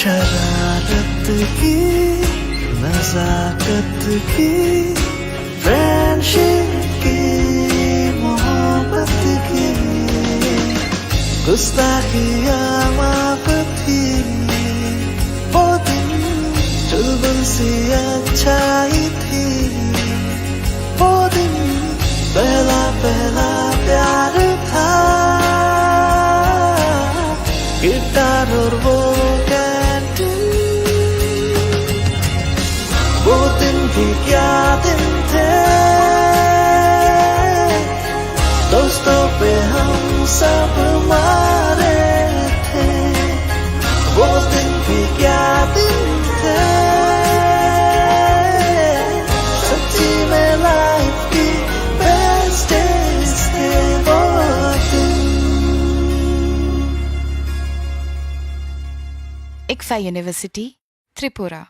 शरारत की नजाकत की फ्रेंडशिप की मोहब्बत की गुस्ताखियाँ माफ थी वो दिन चुलबुल सी अच्छाई थी वो दिन पहला पहला प्यार था गिटार और वो वो दिन भी क्या दिन थे दोस्तों पे हम सब मारे थे वो दिन भी क्या दिन थे सच्ची में लाइफ की बेस्ट डेज थे वो दिन। ICFA University, Tripura,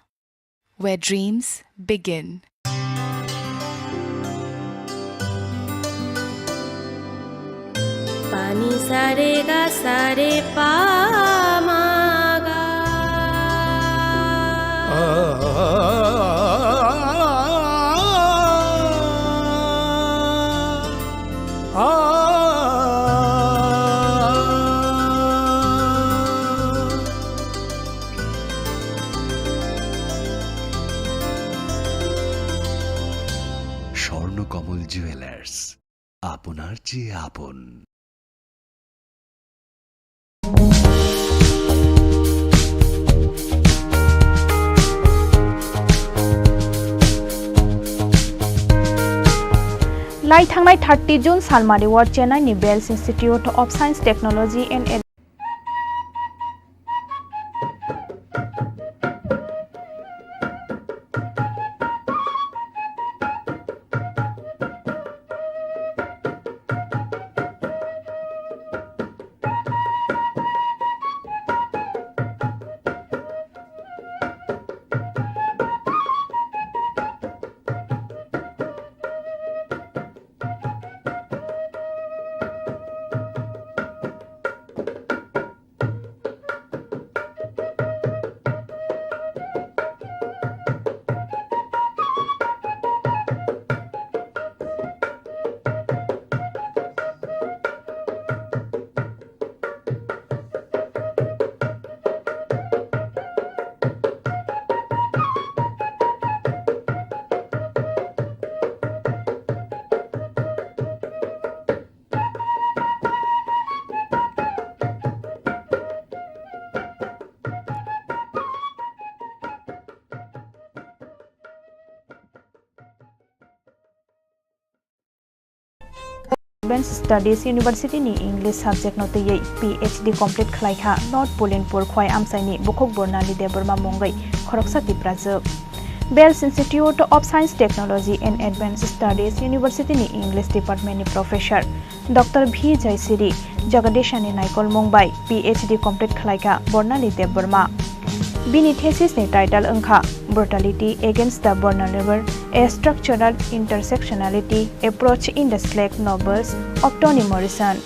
where dreams begin. पानी सारे गा सारे पामागा স্বর্ণকমল জুয়েলার্স, আপনার চেয়ে আপন। लाइ थांनाय 30 जुन सालमारि वार्ड चेन्नाइनि Vels institute of science technology and advance studies university नि इंग्लिश सब्जेक्ट नो तयै PhD कंप्लीट खलाइखा नॉर्थ पोलिनपुर खोय आमसाइनि बुखक बरनाली देबरमा मंगै खरकसाति प्राजोब Vels institute of science technology and advance studies university नि इंग्लिश डिपार्टमेंट नि प्रोफेसर डॉक्टर V जयसिरी जगदीशानि नायकल मंगबाय PhD कंप्लीट खलाइखा बरनाली देबरमा बिनि थेसिस नि टाइटल अंखा brutality against the vulnerable a structural intersectionality approach in the slack novels of Toni Morrison.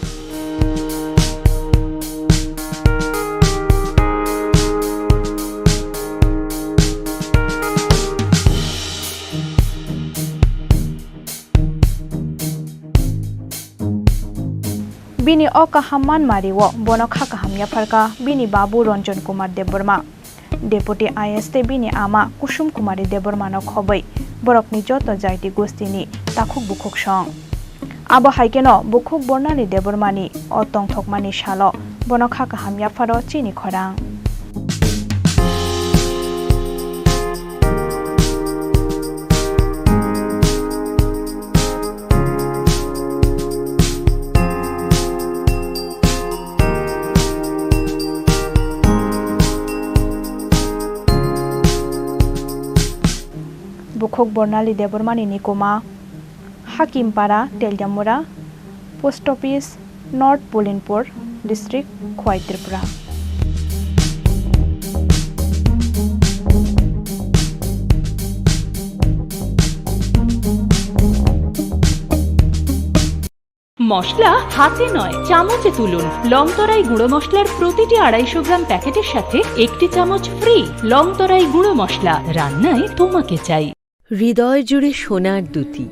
bini o kahamman mariwo bono kha kaham yafarka bini babu Ranjan Kumar Deborma Deputy IS te bini ama Kusum Kumari Deborma no khobai borokni joto jaiti gostini takhuk bukhuk song abo haikeno bukhuk bornani Debormani o tongthokmani shalo bono kha kaham yafaro Chini Khorang Bukhuk Bornali Debormani Nikoma Hakimpara Teljamura Post Office North Pulinpur District Khorang Tripura মশলা হাতে নয় চামচে তুলুন লংতরাই গুঁড়ো মশলার প্রতিটি 250 গ্রাম প্যাকেটের সাথে একটি চামচ ফ্রি লংতরাই গুঁড়ো মশলা রান্নায় তোমাকে চাই হৃদয় জুড়ে সোনার দুটি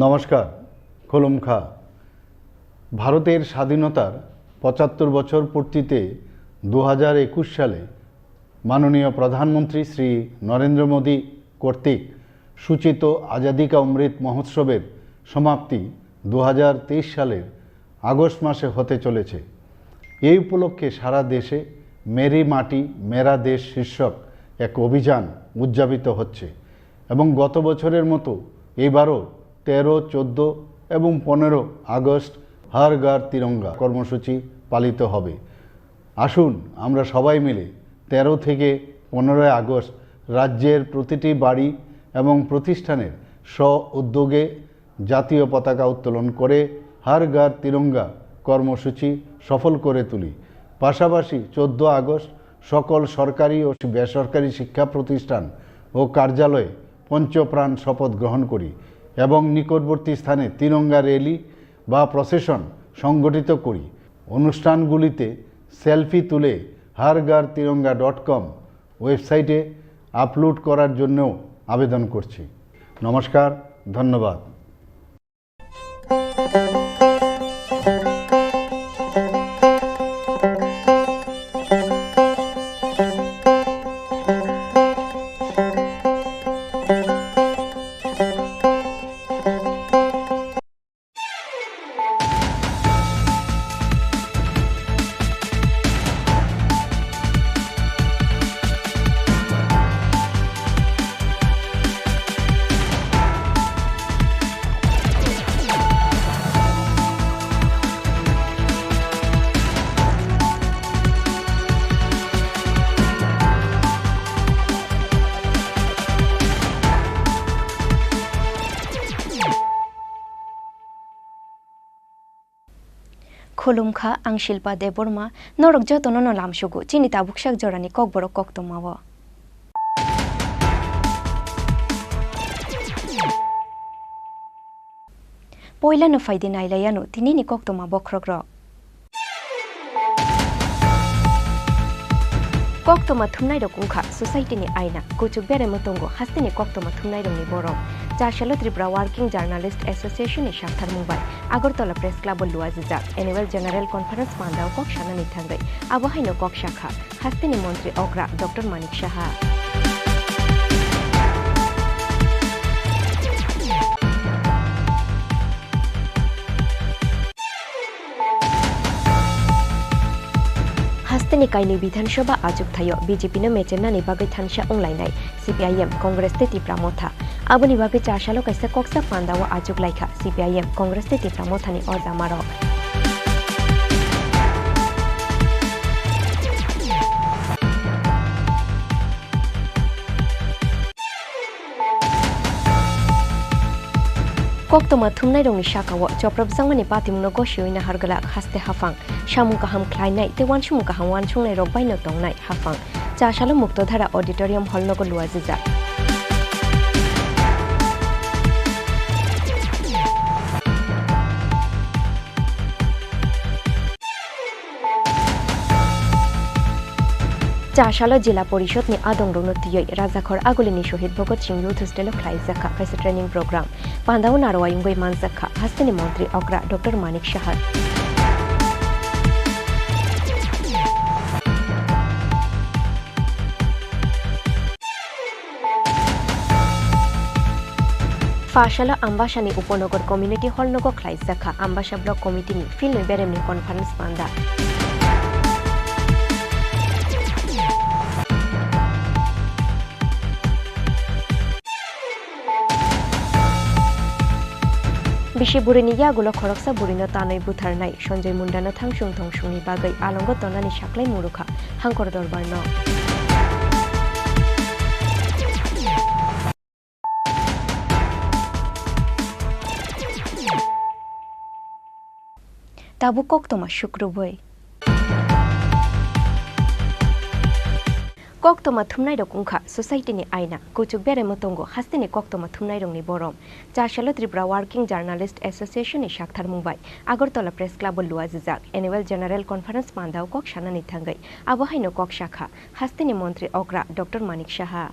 নমস্কার খুলুমখা ভারতের স্বাধীনতার ৭৫ বছর পূর্তিতে ২০২১ সালে মাননীয় প্রধানমন্ত্রী শ্রী নরেন্দ্র মোদী কর্তৃক সূচিত আজাদি কা অমৃত মহোৎসবের সমাপ্তি ২০২৩ সালের আগস্ট মাসে হতে চলেছে। এই উপলক্ষে সারা দেশে মেরি মাটি মেরা দেশ শীর্ষক এক অভিযান উদযাপিত হচ্ছে এবং গত বছরের মতো এবারও 13, 14 এবং 15 আগস্ট হর ঘর তিরঙ্গা কর্মসূচি পালিত হবে। আসুন আমরা সবাই মিলে 13 থেকে 15 আগস্ট রাজ্যের প্রতিটি বাড়ি এবং প্রতিষ্ঠানের স্ব উদ্যোগে জাতীয় পতাকা উত্তোলন করে হর ঘর তিরঙ্গা কর্মসূচি সফল করে তুলি। পাশাপাশি 14 আগস্ট সকল সরকারি ও বেসরকারি শিক্ষা প্রতিষ্ঠান ও কার্যালয়ে পঞ্চপ্রাণ শপথ গ্রহণ করি এবং নিকটবর্তী স্থানে তিরঙ্গা র্যালি বা প্রসেশন সংগঠিত করি। অনুষ্ঠানগুলিতে সেলফি তুলে harghar-tiranga.com ওয়েবসাইটে আপলোড করার জন্যও আবেদন করছি। নমস্কার, ধন্যবাদ। Khulumkha ang Shilpa Deborma norok jotono no lamshugu chini tabukshak jorani kokborok koktomawo Poila no faidi nailayano tinini koktoma bokrogro Koktoma thumnai rok ungkha society ni aina kuchuk bere motongo hastini koktoma thumnai rok ni borok Charshalo Tripura Working Journalist Association ni Shakthar Mumbai Agartala Press Club luwajijak Annual General Conference mandao kok shana ni thangai abo haino kok shakha হাস্তিনি মন্ত্রী অগ্রা doctor Manik Saha. हास्तिनी काइनी विधानसभा आजुक थायो BJP मेचेनानि बागै थानसा अंलायनाय CPIM Congress तीव्रा मोथा आबोनि बागै चारसालो काइसा कक्सा पान्दाव आजुक लायखा CPIM Congress Tipra मोथानि अरजामारो Koktoma thumnai rongni shakawo choprab jangmani patimno goshiyoina hargala haste hafang shamu kaham khlainai te wansum kaham wansung nai rok baino tongnai hafang chashalo muktodhara auditorium hall nogo luajija चारसालो जिला परिषद नि आदंग रनोतियै राजाखर आगुलिनि शहीद भगत सिंह यूथ हॉस्टेल खाइजाखा काइसा training programme पांदाव नारवायुंगै मानजाखा हास्तिनि मंत्री अग्रा डॉक्टर मानिक साहा फाशाला आम्बासानि उपनगर कम्युनिटी हॉल नगो खाइजाखा आम्बासा ब्लक कमिटिनि फिल्म बेरेमनि कन्फारेन्स पांदा बिशे बुरिनि यागुलो खरकसा बुरिनो तानै बुथारनाय सन्जय मुन्डानो थांसुं थंसुंनि बागै आलंग तनानि साख्लाय मुरुखा हांकर दरबारनो ताबु कक्तमा शुक्रबै Koktoma thumnai rok ungkha society ni aina kuchuk bere motongo hastini koktoma thumnai rong ni borom charshalo Tripura Working Journalist Association ni shakthar mumbai Agartala Press Club luajijak annual general conference mandau kok shanani thangai abohaino kok shakha hastini mantri Agra Dr. Manik Saha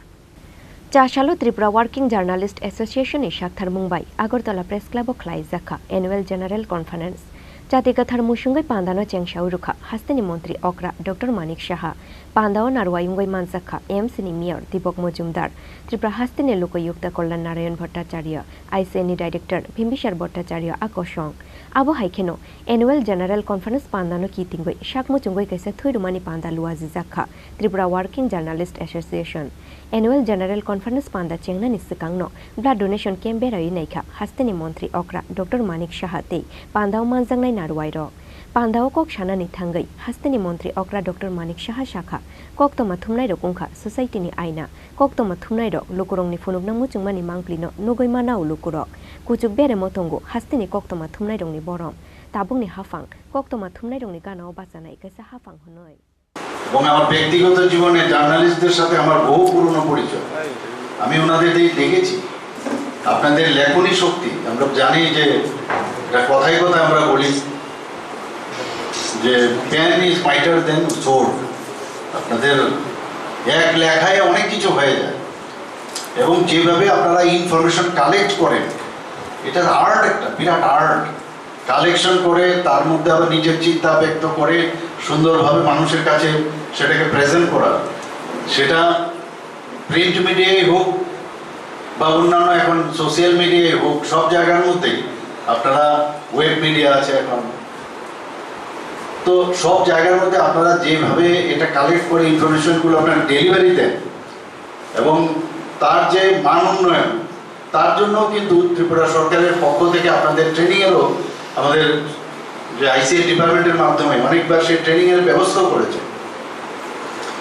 charshalo Tripura Working Journalist Association ni shakthar mumbai Agartala Press Club khlaijaka annual general conference Jatigathar musungai pandano chengsau rukha hastini mantri Agra Dr. Manik Saha Pandao Narwayungai Mansakha AMC ni Mayor Deepak Mojumdar Tripura Hastini Lokayukta Kollan Narayan Bhattacharya ICNI Director Bimbishar Bhattacharya Akosong Abo haikeno Annual General Conference Pandano Kitingoi Shakmuchungoi kaisa thuirumani panda luajijaka Tripura Working Journalist Association Annual General Conference Panda chengna nisikangno blood donation camp berai naikha hastini mantri Agra Dr. Manik Saha tei pandao manjangnai narwairo Pandao kok shanani thangai hastini mantri Agra Dr. Manik Saha shakha koktoma thumnai rok ungkha society ni aina koktoma thumnai rok lukurongni phunukna muchungmani mangplino nugoi manau lukurok kuchuk bere motongo hastini koktoma thumnai rokni borom tabungni hafang koktoma thumnai rokni ganao basanai kaisa hafang honoi এবং আমার ব্যক্তিগত জীবনে জার্নালিস্টদের সাথে আমার বহু পুরনো পরিচয় আমি ওনাদের দেখেছি আপনাদের লেখনী শক্তি আমরা জানি যে কথায় কথায় আমরা বলি যে pen is fighter than sword আপনাদের এক লেখায় অনেক কিছু হয়ে যায় এবং যেভাবে আপনারা ইনফরমেশন কালেক্ট করেন এটা আর্ট একটা বিরাট আর্ট কালেকশন করে তার মধ্যে আবার নিজের চিন্তা ব্যক্ত করে সুন্দরভাবে মানুষের কাছে সেটাকে প্রেজেন্ট করা সেটা প্রিন্ট মিডিয়ায় হোক বা অন্যান্য এখন সোশ্যাল মিডিয়ায় হোক সব জায়গার মধ্যেই আপনারা ওয়েব মিডিয়া আছে এখন তো সব জায়গার মধ্যে আপনারা যেভাবে এটা কালেক্ট করে ইনফরমেশনগুলো আপনারা ডেলিভারি দেন এবং তার যে মান উন্নয়ন তার জন্য কিন্তু ত্রিপুরা সরকারের পক্ষ থেকে আপনাদের ট্রেনিংয়েরও আমাদের যে আইসিএ ডিপার্টমেন্টের মাধ্যমে অনেকবার সেই ট্রেনিংয়ের ব্যবস্থাও করেছে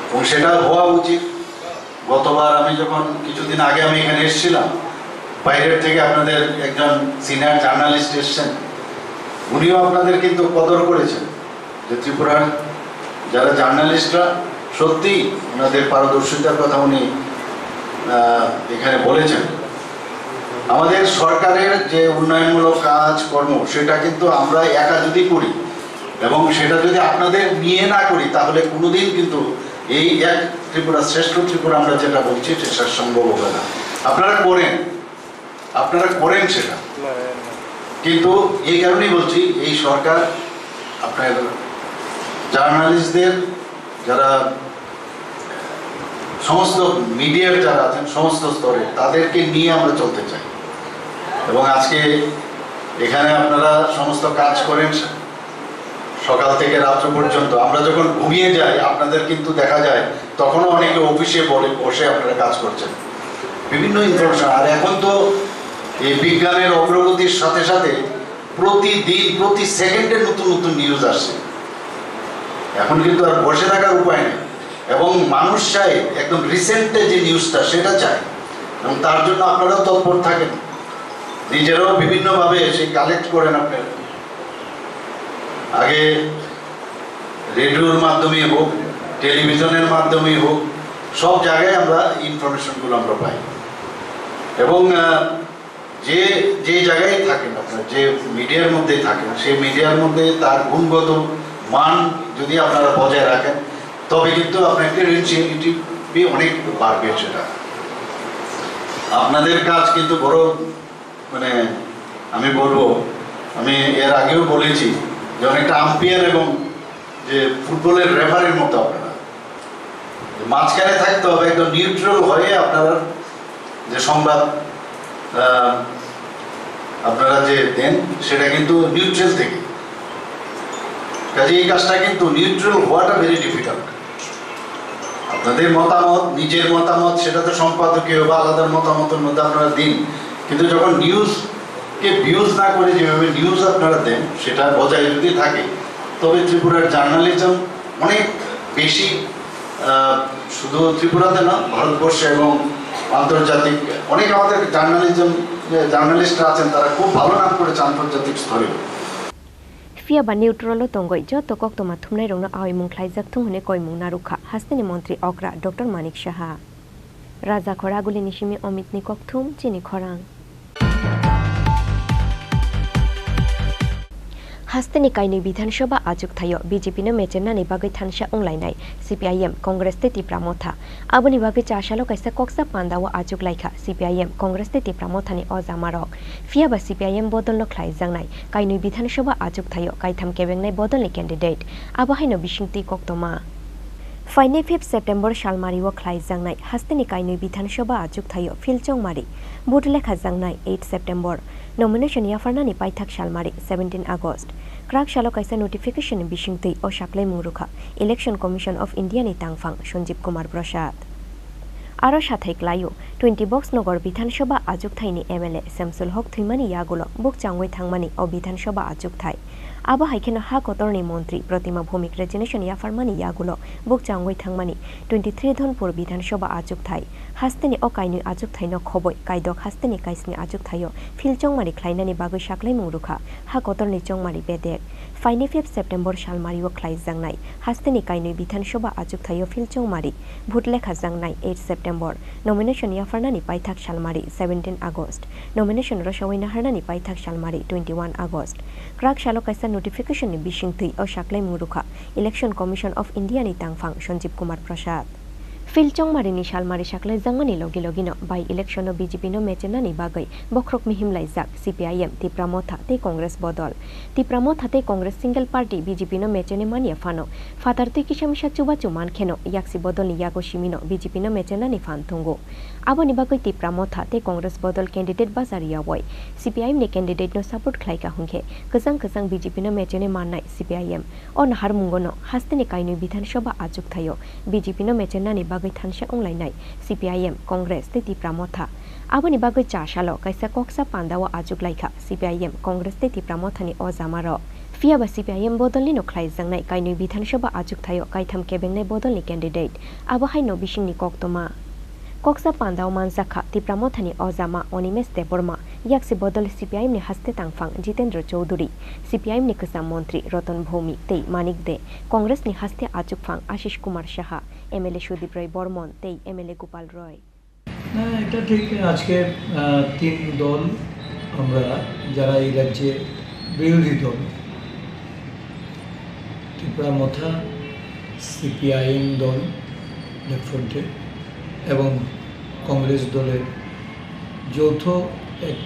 এবং সেটা হওয়া উচিত গতবার আমি যখন কিছুদিন আগে আমি এখানে এসেছিলাম বাইরের থেকে আপনাদের একজন সিনিয়র জার্নালিস্ট এসেছেন উনিও আপনাদের কিন্তু কদর করেছেন যে ত্রিপুরার যারা জার্নালিস্টরা সত্যি ওনাদের পারদর্শিতার কথা উনি এখানে বলেছেন আমাদের সরকারের যে উন্নয়নমূলক কাজ কর্ম সেটা কিন্তু আমরা একা যদি করি এবং সেটা যদি আপনাদের নিয়ে না করি তাহলে কোনোদিন কিন্তু এই এক ত্রিপুরা শ্রেষ্ঠ ত্রিপুরা আমরা যেটা বলছি সেটা সম্ভব হবে না আপনারা করেন সেটা কিন্তু এই কারণেই বলছি এই সরকার আপনার জার্নালিস্টদের যারা সমস্ত মিডিয়ার যারা আছেন সমস্ত স্তরে তাদেরকে নিয়ে আমরা চলতে চাই। এবং আজকে এখানে আপনারা সমস্ত কাজ করেন সকাল থেকে রাত্র পর্যন্ত। আমরা যখন ঘুমিয়ে যাই আপনাদের কিন্তু দেখা যায় তখনও অনেকে অফিসে বসে আপনারা কাজ করছেন, বিভিন্ন ইনফরমেশন। আর এখন তো এই বিজ্ঞানের অগ্রগতির সাথে সাথে প্রতিদিন প্রতি সেকেন্ডে নতুন নতুন নিউজ আসছে। এখন কিন্তু আর বসে থাকার উপায় নেই, এবং মানুষ চায় একদম রিসেন্টে যে নিউজটা সেটা চায়, এবং তার জন্য আপনারাও তৎপর থাকেন, নিজেরাও বিভিন্নভাবে সেই কালেক্ট করেন। আপনার আগে রেডিওর মাধ্যমে হোক, টেলিভিশনের মাধ্যমে হোক, সব জায়গায় আমরা ইনফরমেশনগুলো আমরা পাই। এবং যে যে জায়গায় থাকেন আপনার, যে মিডিয়ার মধ্যে থাকেন, সেই মিডিয়ার মধ্যে তার গুণগত মান যদি আপনারা বজায় রাখেন তবে কিন্তু আপনার ক্রেডিবিলিটি অনেক বাড়বে। সেটা আপনাদের কাজ কিন্তু বড়, মানে আমি বলবো, আমি এর আগেও বলেছি যে অনেকটা আম্পায়ার এবং যে ফুটবলের রেফারির মতো আপনারা মাঝখানে থাকতে হবে, একদম নিউট্রাল হয়ে আপনারা যে সংবাদ আপনারা যে দেন সেটা কিন্তু নিউট্রাল থেকে। কাজে এই কাজটা কিন্তু নিউট্রাল হওয়াটা ভেরি ডিফিকাল্ট। আপনাদের মতামত, নিজের মতামত, সেটা তো সম্পাদকীয় বা আলাদা মতামতের মধ্যে আপনারা দিন, কিন্তু যখন নিউজকে ভিউজ না করে যেভাবে নিউজ আপনারা দেন সেটা বজায় যদি থাকে তবে ত্রিপুরার জার্নালিজম অনেক বেশি, শুধু ত্রিপুরাতে না ভারতবর্ষে এবং আন্তর্জাতিক অনেক আমাদের জার্নালিস্টরা আছেন, তারা খুব ভালো নাম করেছে আন্তর্জাতিক স্তরে। ফিয়াবা নিউট্রাল তঙ্গই যত কক্তমা থুমনাই রংনা আওই মুংখ্লাইজাক থুংহনে কয়মুং নারুখা হাস্তেনি মন্ত্রী অগ্রা ডক্টর মানিক সাহা। রাজা খরাগুলি নিশিমি অমিতনি ককথুম চিনি খরাং। हास्तेनि काइनि विधानसभा आजुक थायो बीजेपीनो मेचेनानि बागै थानसा अंलायनाय सीपीआईएम कांग्रेस ते तिप्रामथा आबोनि बागै चाशालो कायसा कक्सा पान्दाव आजुक लायखा सीपीआईएम कांग्रेस ते तिप्रामथानि अजामारक फियाबा सीपीआईएम बदलनो ख्लायजांनाय काइनि विधानसभा आजुक थायो कायथाम केबेंनाय बदलनि कैंडिडेट आबाहायनो बिसिंति कक्तमा फाइने 5 सेप्टेम्बर सालमारिव ख्लायजांनाय हास्तेनि काइनि विधानसभा आजुक थायो फिलचंमारि बुटलेखा जांनाय 8 सेप्टेम्बर नमिनेशन याफारनानि पाइथाक सालमारि 17 आगस्ट क्राक सालो कायसा नोटिफिकेशन बिसिंतै ओ साक्लाय मुरुखा इलेक्शन कमिशन ऑफ इंडिया नि तांगफां संजीव कुमार प्रसाद आरो साथै क्लायो 20 बक्स नगर विधानसभा आजुकथायनि एमएलए सेमसुल हक थैमानि यागुलो बुक चांगै थांमानि ओ विधानसभा आजुकथाय आबा हाइखेनो हा कतरनि मंत्री प्रतिमा भौमिक रेजिनेशन याफारमानि यागुलो बुक चांगै थांमानि 23 धनपुर विधानसभा आजुकथाय हास्तेनि ओ काइनि आजुकथायनो खबै कायदक हास्तेनि काइसनि आजुकथायो फिलचंमारि ख्लायनानि बागै साक्लाय मुरुखा हा कतरनि चंमारि बेदेक फाइने 5 सेप्टेम्बर सालमारिव ख्लायजांनाय हास्तेनि काइनि विधानसभा आजुकथायो फिलचंमारि भुटलेखा जांनाय 8 सेप्टेम्बर नमिनेशन याफारनानि पाइथाक सालमारि 17 आगस्ट नमिनेशन रसावैना हारनानि पाइथाक सालमारि 21 आगस्ट क्राक सालो कायसा नोटिफिकेशन बिसिंथै ओ साक्लाय मुरुखा इलेक्शन कमिशन ऑफ इंडिया नि तांगफां संजीव कुमार प्रसाद फिलचंमारिनि सालमारि साक्लाय जांमानि लगे लगेनो बाय इलेक्शन बीजेपीनो मेचेनानि बागै बख्रक मिहिमलायजाक सीपीआईएम तिप्रामथा ते कांग्रेस बदल तिप्रामथा ते कांग्रेस सिंगल पार्टी बीजेपीनो मेचेने मानिया फानो फातारतै किसामिसा चुबाचु मानखेनो याक्सि बदलनि यागो सिमिनो बीजेपीनो मेचेनानि फानथुंगो आबोनि बागै तिप्रामथा ते कांग्रेस बदल कैंडिडेट बाजारिया वय सीपीआईएम नि कैंडिडेटनो सपोर्ट ख्लायका हुंखे गोजां बीजेपीनो मेचेने माननाय सीपीआईएम ओ नाहार मुंगनो हास्तेनि काइनि विधानसभा आजुक थायो बीजेपीनो मेचेनानि बागै थानसा अंलायनाय सीपीआईएम कांग्रेस ते तिप्रामथा आबोनि बागै चाशालो कायसा कक्सा पान्दाव आजुक लायखा सीपीआईएम कांग्रेस ते तिप्रामथानि अजामार फियाबा सीपीआईएम बदलनि नख्लायजांनाय काइनि विधानसभा आजुक थायो कायथाम केबेंनाय बदलनि कैंडिडेट आबाहायनो बिसिंनि कक्तमा कक्सा पान्दाव मानजाखा तिप्रामथानि अजामा अनिमेश देबर्मा याक्सि बदल सीपीआईएम नि हस्ते तांगफां जितेंद्र चौधरी सीपीआईएम नि कसा मंत्री रतन भौमिक ते मानिक दे कांग्रेस नि हस्ते आजुकफां आशीष कुमार साहा एमएलए सुदीप राय बर्मन ते एमएलए गोपाल रॉय না এটা ঠিক আজকে তিন দল আমরা যারা এই রাজ্যে বিরোধী দল ত্রিপুরামথা সিপিআইএম দল লেফটফ্রন্টে এবং কংগ্রেস দলের যৌথ এক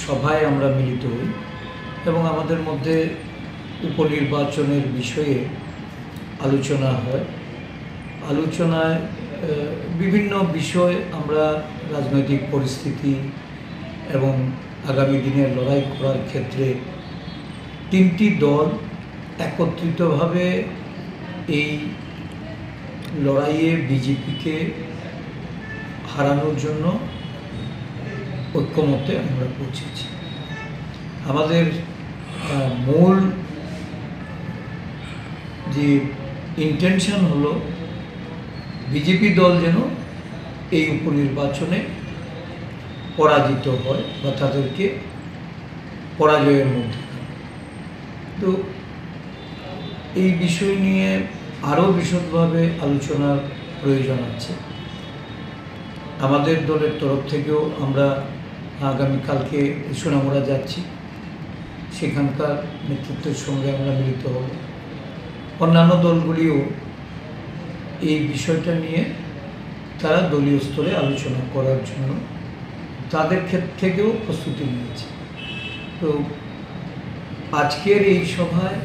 সভায় আমরা মিলিত হই এবং আমাদের মধ্যে উপনির্বাচনের বিষয়ে আলোচনা হয়। আলোচনায় বিভিন্ন বিষয় আমরা রাজনৈতিক পরিস্থিতি এবং আগামী দিনের লড়াই করার ক্ষেত্রে তিনটি দল একত্রিতভাবে এই লড়াইয়ে বিজেপিকে হারানোর জন্য ঐক্যমত্যে আমরা পৌঁছেছি। আমাদের মূল যে ইন্টেনশন হলো বিজেপি দল যেন এই উপনির্বাচনে পরাজিত হয় বা তাদেরকে পরাজয়ের মধ্যে। তো এই বিষয় নিয়ে আরও বিশদভাবে আলোচনার প্রয়োজন আছে। আমাদের দলের তরফ থেকেও আমরা আগামীকালকে সোনামুড়া যাচ্ছি, সেখানকার নেতৃত্বের সঙ্গে আমরা মিলিত হব। অন্যান্য দলগুলিও এই বিষয়টা নিয়ে তারা দলীয় স্তরে আলোচনা করার জন্য তাদের ক্ষেত্র থেকেও প্রস্তুতি নিয়েছে। তো আজকের এই সভায়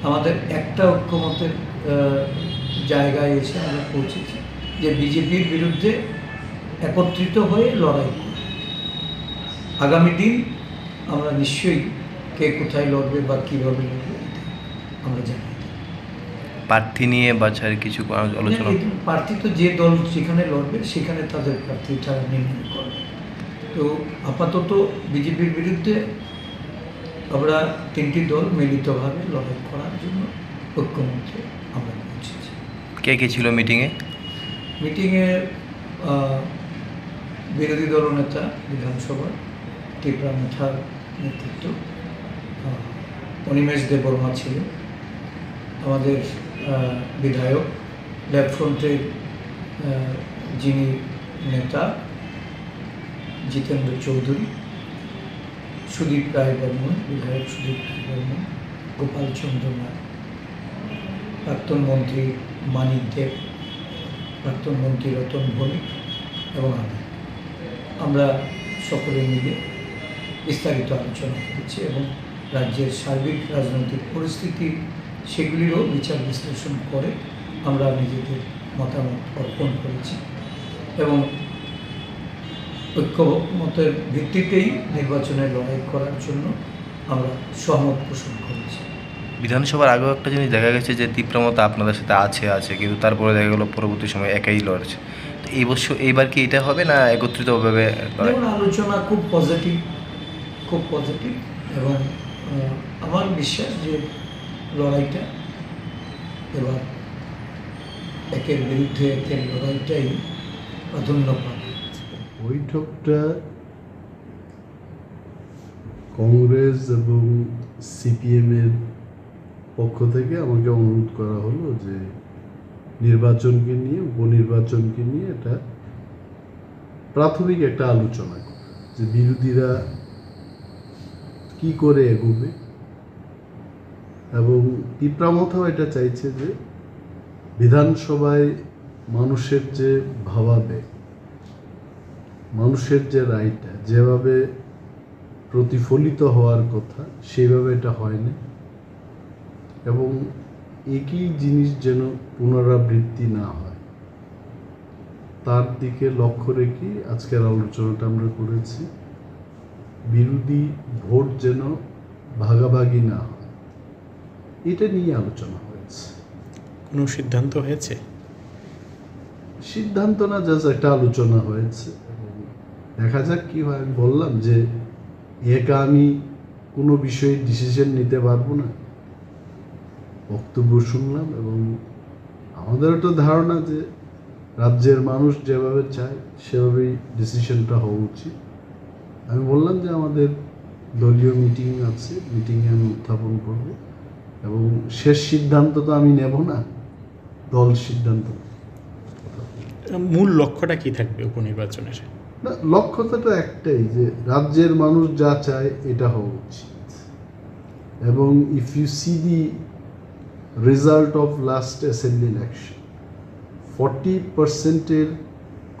আমাদের একটা ঐক্যমতের জায়গায় এসে আমরা পৌঁছেছি যে বিজেপির বিরুদ্ধে একত্রিত হয়ে লড়াই করি। আগামী দিন আমরা নিশ্চয়ই কে কোথায় লড়বে বা কীভাবে লড়বে আমরা জানি। প্রার্থী নিয়ে বাছাইয়ের কিছু আলোচনা, প্রার্থী তো যে দল যেখানে লড়বে সেখানে তাদের প্রার্থী তারা নির্ণয় করবে। তো আপাতত বিজেপির বিরুদ্ধে আমরা তিনটি দল মিলিতভাবে লড়াই করার জন্য ঐক্যমত্যে আমরা পৌঁছেছি। কে কে ছিল মিটিংয়ে? বিরোধী দলনেতা বিধানসভার ত্রিপুরা মেথার নেতৃত্ব, অনিমেষ দেববর্মা ছিলেন, আমাদের বিধায়ক লেফট ফ্রন্টের যিনি নেতা জিতেন্দ্র চৌধুরী, সুদীপ রায় বর্মন, বিধায়ক সুদীপ রায় বর্মন, গোপাল চন্দ্র নাথ, প্রাক্তন মন্ত্রী মানিক দেব, প্রাক্তন মন্ত্রী রতন ভৌমিক এবং আমরা সকলে মিলে বিস্তারিত আলোচনা করেছি এবং রাজ্যের সার্বিক রাজনৈতিক পরিস্থিতি সেগুলিরও বিচার বিশ্লেষণ করে আমরা নিজেদের মতামত অর্পণ করেছি এবং ঐক্যমতের ভিত্তিতেই নির্বাচনে লড়াই করার জন্য আমরা সহমত পোষণ করেছি। বিধানসভার আগেও একটা জিনিস দেখা গেছে যে তীব্রমতা আপনাদের সাথে আছে কিন্তু তারপরে দেখা গেলো পরবর্তী সময় একাই লড়ছে। তো এইবার কি এটা হবে না একত্রিতভাবে? আলোচনা খুব পজিটিভ এবং আমার বিশ্বাস যে লড়াইটা এবার একের বিরুদ্ধে একের লড়াইটাই প্রাধান্য পাবে। বৈঠকটা কংগ্রেস এবং সিপিএমের পক্ষ থেকে আমাকে অনুরোধ করা হলো যে নির্বাচনকে নিয়ে, উপনির্বাচনকে নিয়ে এটা প্রাথমিক একটা আলোচনা করা, যে বিরোধীরা কি করে এগোবে এবং তীব্রামথাও এটা চাইছে যে বিধানসভায় মানুষের যে ভাবাবেগ, মানুষের যে রায়টা যেভাবে প্রতিফলিত হওয়ার কথা সেইভাবে এটা হয়নি এবং একই জিনিস যেন পুনরাবৃত্তি না হয় তার দিকে লক্ষ্য রেখে আজকের আলোচনাটা আমরা করেছি। বিরোধী ভোট যেন ভাগাভাগি না হয় এটা নিয়ে আলোচনা হয়েছে। কোনো সিদ্ধান্ত হয়েছে? সিদ্ধান্ত না, জাস্ট একটা আলোচনা হয়েছে, দেখা যাক কি হয়। আমি বললাম যে একা আমি কোনো বিষয়ে ডিসিশন নিতে পারবো না, বক্তব্য শুনলাম এবং আমাদের একটা ধারণা যে রাজ্যের মানুষ যেভাবে চায় সেভাবেই ডিসিশনটা হওয়া উচিত। আমি বললাম যে আমাদের দলীয় মিটিং আছে, মিটিংয়ে আমি উত্থাপন করব এবং শেষ সিদ্ধান্ত তো আমি নেব না, দল সিদ্ধান্ত। মূল লক্ষ্যটা কি থাকবে উপনির্বাচনের? না, লক্ষ্যটা তো একটাই যে রাজ্যের মানুষ যা চায় এটা হওয়া উচিত এবং if you see the result of last assembly election 40%-এর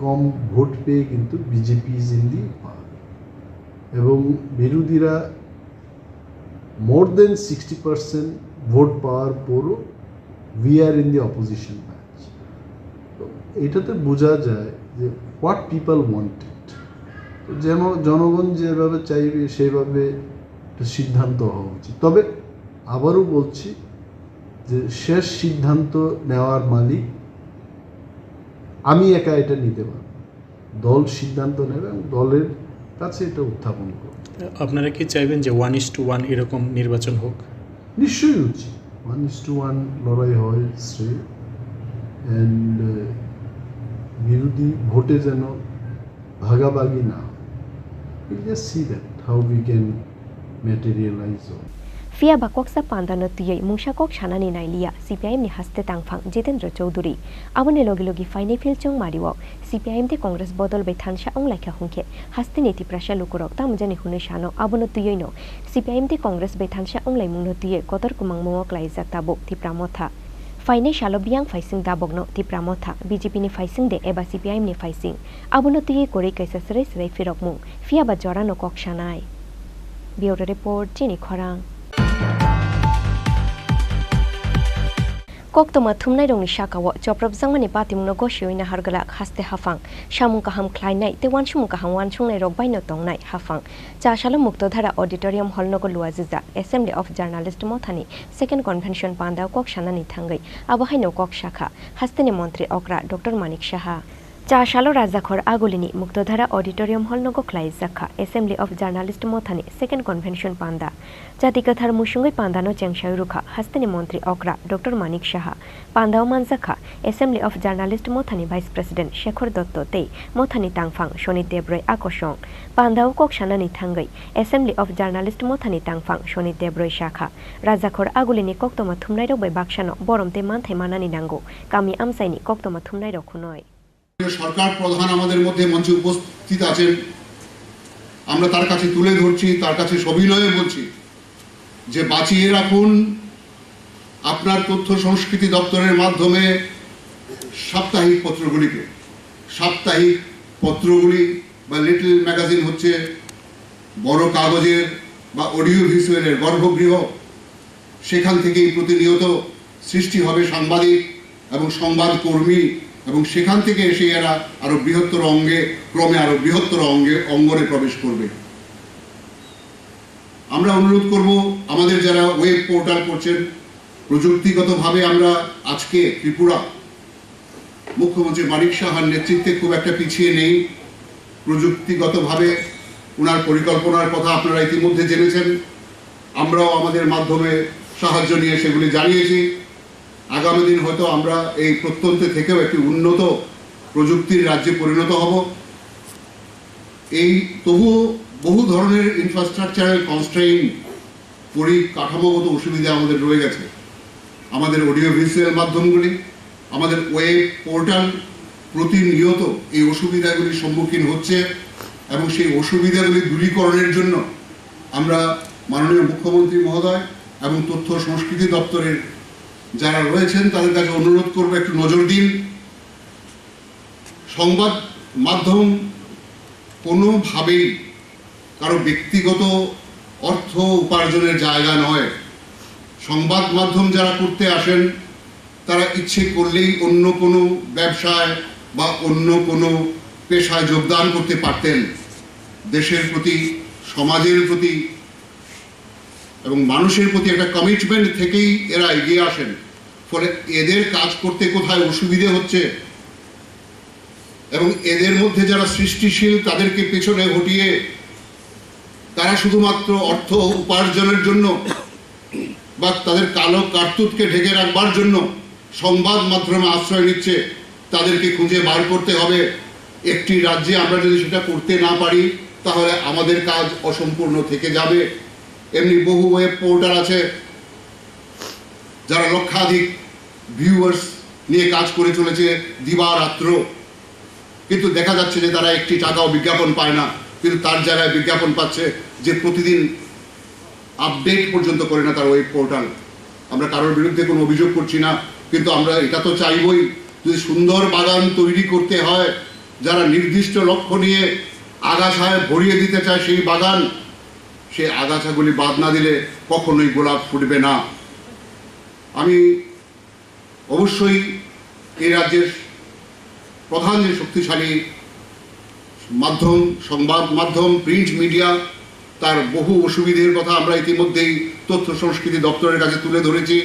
কম ভোট পেয়ে কিন্তু BJP is in the power এবং বিরোধীরা মোর দেন 60% ভোট পাওয়ার পরও we are in the opposition batch. এটাতে বোঝা যায় যে হোয়াট পিপল ওয়ান্টেড, যেন জনগণ যেভাবে চাইবে সেভাবে সিদ্ধান্ত হওয়া উচিত। তবে আবারও বলছি যে শেষ সিদ্ধান্ত নেওয়ার মালিক আমি একা এটা নিতে পারব, দল সিদ্ধান্ত নেবে এবং দলের কাছে এটা উত্থাপন করবে। আপনারা কি চাইবেন যে 1:1 এরকম নির্বাচন হোক? নিশ্চয়ই উচিত, 1:1 লড়াই হয় শ্রেয়, অ্যান্ড বিরোধী ভোটে যেন ভাগাভাগি না। We'll just see that how we can materialize all. Fia bakok sa pandano tuyay mungsa kok shanani nailia CPIM ni haste tangphang Jitendra Choudhury abone logi faine fil chong mariwok CPIM te Congress bodol be thansha ong laikha hungke haste niti prasha lukurok tamjani hunu shano abono tuyay no CPIM te Congress be thansha ong laimung no tuyay kotor kumang mongok laijak tabok ti pramotha faine shalobiang faising dabok no ti pramotha BJP ni faising de eba CPIM ni faising abono tuyay kori kaisa srai firok mung Fia ba jora no kok shanai Bureau Report Chini Khorang Koktoma thumnai rongni shakawo choprab jangmani patimno gosyoina hargalak haste hafang shamung kaham khlainai te wanshung kaham wanchungnai rok baino tongnai hafang chashalo muktodhara auditorium hall nogo luajiza Assembly of Journalists mothani second convention panda kok shanani thangai abahaino kok shakha hasteni montri okra Dr. Manik Shaha Chashalo Rajakhor Agulini Muktodhara Auditorium Hall Nogo Klai Zakha Assembly of Journalists Mothani Second Convention Panda Jatikathar Mushungai Pandano Chengshaurukha Hastani Montri Okra Dr. Manik Shaha Pandao Manzakha Assembly of Journalists Mothani Vice President Shekhar Dotto Tei Mothani Tangphang Shoni Debroi Akoshong Pandao Kok Shanani Thangai Assembly of Journalists Mothani Tangphang Shoni Debroi Shakha Rajakhor Agulini Koktoma Thumnai Rok Bai Bakshano Boromte Manthai Manani Nango Kami Amsaini Koktoma Thumnai Rok Khunoi সরকার প্রধান আমাদের মধ্যে মঞ্চে উপস্থিত আছেন, আমরা তার কাছে তুলে ধরছি, তার কাছে সবিনয়ে বলছি যে বাঁচিয়ে রাখুন আপনার তথ্য সংস্কৃতি দপ্তরের মাধ্যমে সাপ্তাহিক পত্রগুলিকে। সাপ্তাহিক পত্রগুলি বা লিটল ম্যাগাজিন হচ্ছে বড় কাগজের বা অডিও ভিজুয়ালের গর্ভগৃহ। সেখান থেকেই প্রতিনিয়ত সৃষ্টি হবে সাংবাদিক এবং সংবাদকর্মী, এবং সেখান থেকে এসে এরা আরো বৃহত্তর অঙ্গে ক্রমে আরো বৃহত্তর অঙ্গনে প্রবেশ করবে। আমরা অনুরোধ করব আমাদের যারা ওয়েব পোর্টাল করছেন, প্রযুক্তিগতভাবে আমরা আজকে ত্রিপুরা মুখ্যমন্ত্রী মানিক সাহার নেতৃত্বে খুব একটা পিছিয়ে নেই। প্রযুক্তিগতভাবে ওনার পরিকল্পনার কথা আপনারা ইতিমধ্যে জেনেছেন, আমরাও আমাদের মাধ্যমে সাহায্য নিয়ে সেগুলি জানিয়েছি। আগামী দিন হয়তো আমরা এই প্রত্যন্ত থেকেও একটি উন্নত প্রযুক্তির রাজ্যে পরিণত হব। এই তবুও বহু ধরনের ইনফ্রাস্ট্রাকচারাল কনস্ট্রেইন পরিকাঠামোগত অসুবিধা আমাদের রয়ে গেছে। আমাদের অডিও ভিজুয়াল মাধ্যমগুলি, আমাদের ওয়েব পোর্টাল প্রতিনিয়ত এই অসুবিধাগুলির সম্মুখীন হচ্ছে, এবং সেই অসুবিধাগুলি দূরীকরণের জন্য আমরা মাননীয় মুখ্যমন্ত্রী মহোদয় এবং তথ্য সংস্কৃতি দপ্তরের যারা রয়েছেন তাদের কাছে অনুরোধ করবো একটু নজর দিন। সংবাদ মাধ্যম কোনোভাবেই কারো ব্যক্তিগত অর্থ উপার্জনের জায়গা নয়। সংবাদ মাধ্যম যারা করতে আসেন তারা ইচ্ছে করলেই অন্য কোনো ব্যবসায় বা অন্য কোনো পেশায় যোগদান করতে পারতেন। দেশের প্রতি, সমাজের প্রতি এবং মানুষের প্রতি একটা কমিটমেন্ট থেকেই এরা এগিয়ে আসেন। ফলে এদের কাজ করতে কোথায় অসুবিধে হচ্ছে এবং এদের মধ্যে যারা সৃষ্টিশীল তাদেরকে পেছনে হটিয়ে তারা শুধুমাত্র অর্থ উপার্জনের জন্য বা তাদের কালো কার্তুতকে ঢেকে রাখবার জন্য সংবাদ মাধ্যমে আশ্রয় নিচ্ছে, তাদেরকে খুঁজে বার করতে হবে। একটি রাজ্যে আমরা যদি সেটা করতে না পারি তাহলে আমাদের কাজ অসম্পূর্ণ থেকে যাবে। এমনি বহু ওয়েব পোর্টাল আছে যারা লক্ষাধিক ভিউয়ার্স নিয়ে কাজ করে চলেছে দিবারাত্র, কিন্তু দেখা যাচ্ছে যে তারা একটি টাকাও বিজ্ঞাপন পায় না, কিন্তু তার জায়গায় বিজ্ঞাপন পাচ্ছে যে প্রতিদিন আপডেট পর্যন্ত করে না তার ওয়েব পোর্টাল। আমরা কারোর বিরুদ্ধে কোনো অভিযোগ করছি না, কিন্তু আমরা এটা তো চাইবই যদি সুন্দর বাগান তৈরি করতে হয়, যারা নির্দিষ্ট লক্ষ্য নিয়ে আগাছায় ভরিয়ে দিতে চায় সেই বাগান, সেই আগাছাগুলি বাদ না দিলে কখনোই গোলাপ ফুটবে না। আমি অবশ্যই এই রাজ্যের প্রধান যে শক্তিশালী মাধ্যম, সংবাদ মাধ্যম, প্রিন্ট মিডিয়া, তার বহু অসুবিধের কথা আমরা ইতিমধ্যেই তথ্য সংস্কৃতি দপ্তরের কাছে তুলে ধরেছি।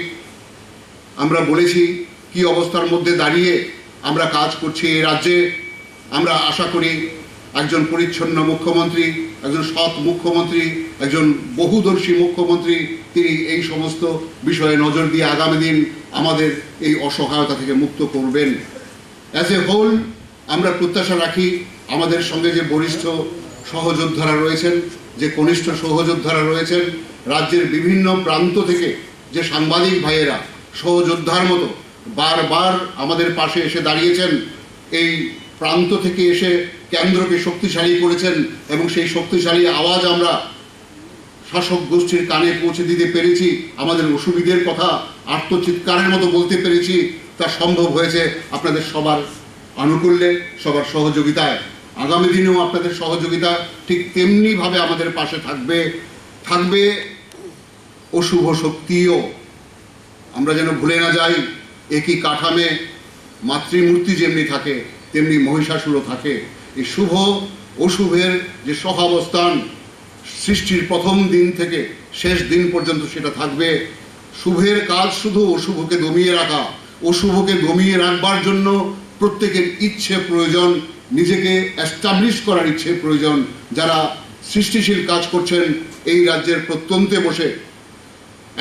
আমরা বলেছি কি অবস্থার মধ্যে দাঁড়িয়ে আমরা কাজ করছি এই রাজ্যে। আমরা আশা করি একজন পরিচ্ছন্ন মুখ্যমন্ত্রী, একজন সৎ মুখ্যমন্ত্রী, একজন বহুদর্শী মুখ্যমন্ত্রী, তিনি এই সমস্ত বিষয়ে নজর দিয়ে আগামী দিন আমাদের এই অসহায়তা থেকে মুক্ত করবেন। অ্যাজ এ হোল আমরা প্রত্যাশা রাখি আমাদের সঙ্গে যে বরিষ্ঠ সহযোদ্ধারা রয়েছেন, যে কনিষ্ঠ সহযোদ্ধারা রয়েছেন, রাজ্যের বিভিন্ন প্রান্ত থেকে যে সাংবাদিক ভাইয়েরা সহযোদ্ধার মতো বারবার আমাদের পাশে এসে দাঁড়িয়েছেন, এই প্রান্ত থেকে এসে কেন্দ্রকে শক্তিশালী করেছেন এবং সেই শক্তিশালী আওয়াজ আমরা শাসক গোষ্ঠীর কানে পৌঁছে দিতে পেরেছি। আমাদের অসুবিধের কথা আত্মচিৎকারের মতো বলতে পেরেছি। তা সম্ভব হয়েছে আপনাদের সবার আনুকূল্যে, সবার সহযোগিতায়। আগামী দিনেও আপনাদের সহযোগিতা ঠিক তেমনিভাবে আমাদের পাশে থাকবে অশুভ শক্তিও। আমরা যেন ভুলে না যাই, একই কাঠামে মাতৃমূর্তি যেমনি থাকে তেমনি মহিষাসুরও থাকে। এই শুভ অশুভের যে সহাবস্থান সৃষ্টির প্রথম দিন থেকে শেষ দিন পর্যন্ত সেটা থাকবে। শুভের কাজ শুধু অশুভকে দমিয়ে রাখা। অশুভকে দমিয়ে রাখবার জন্য প্রত্যেকের ইচ্ছে প্রয়োজন, নিজেকে এস্টাবলিশ করার ইচ্ছে প্রয়োজন। যারা সৃষ্টিশীল কাজ করছেন এই রাজ্যের প্রত্যন্তে বসে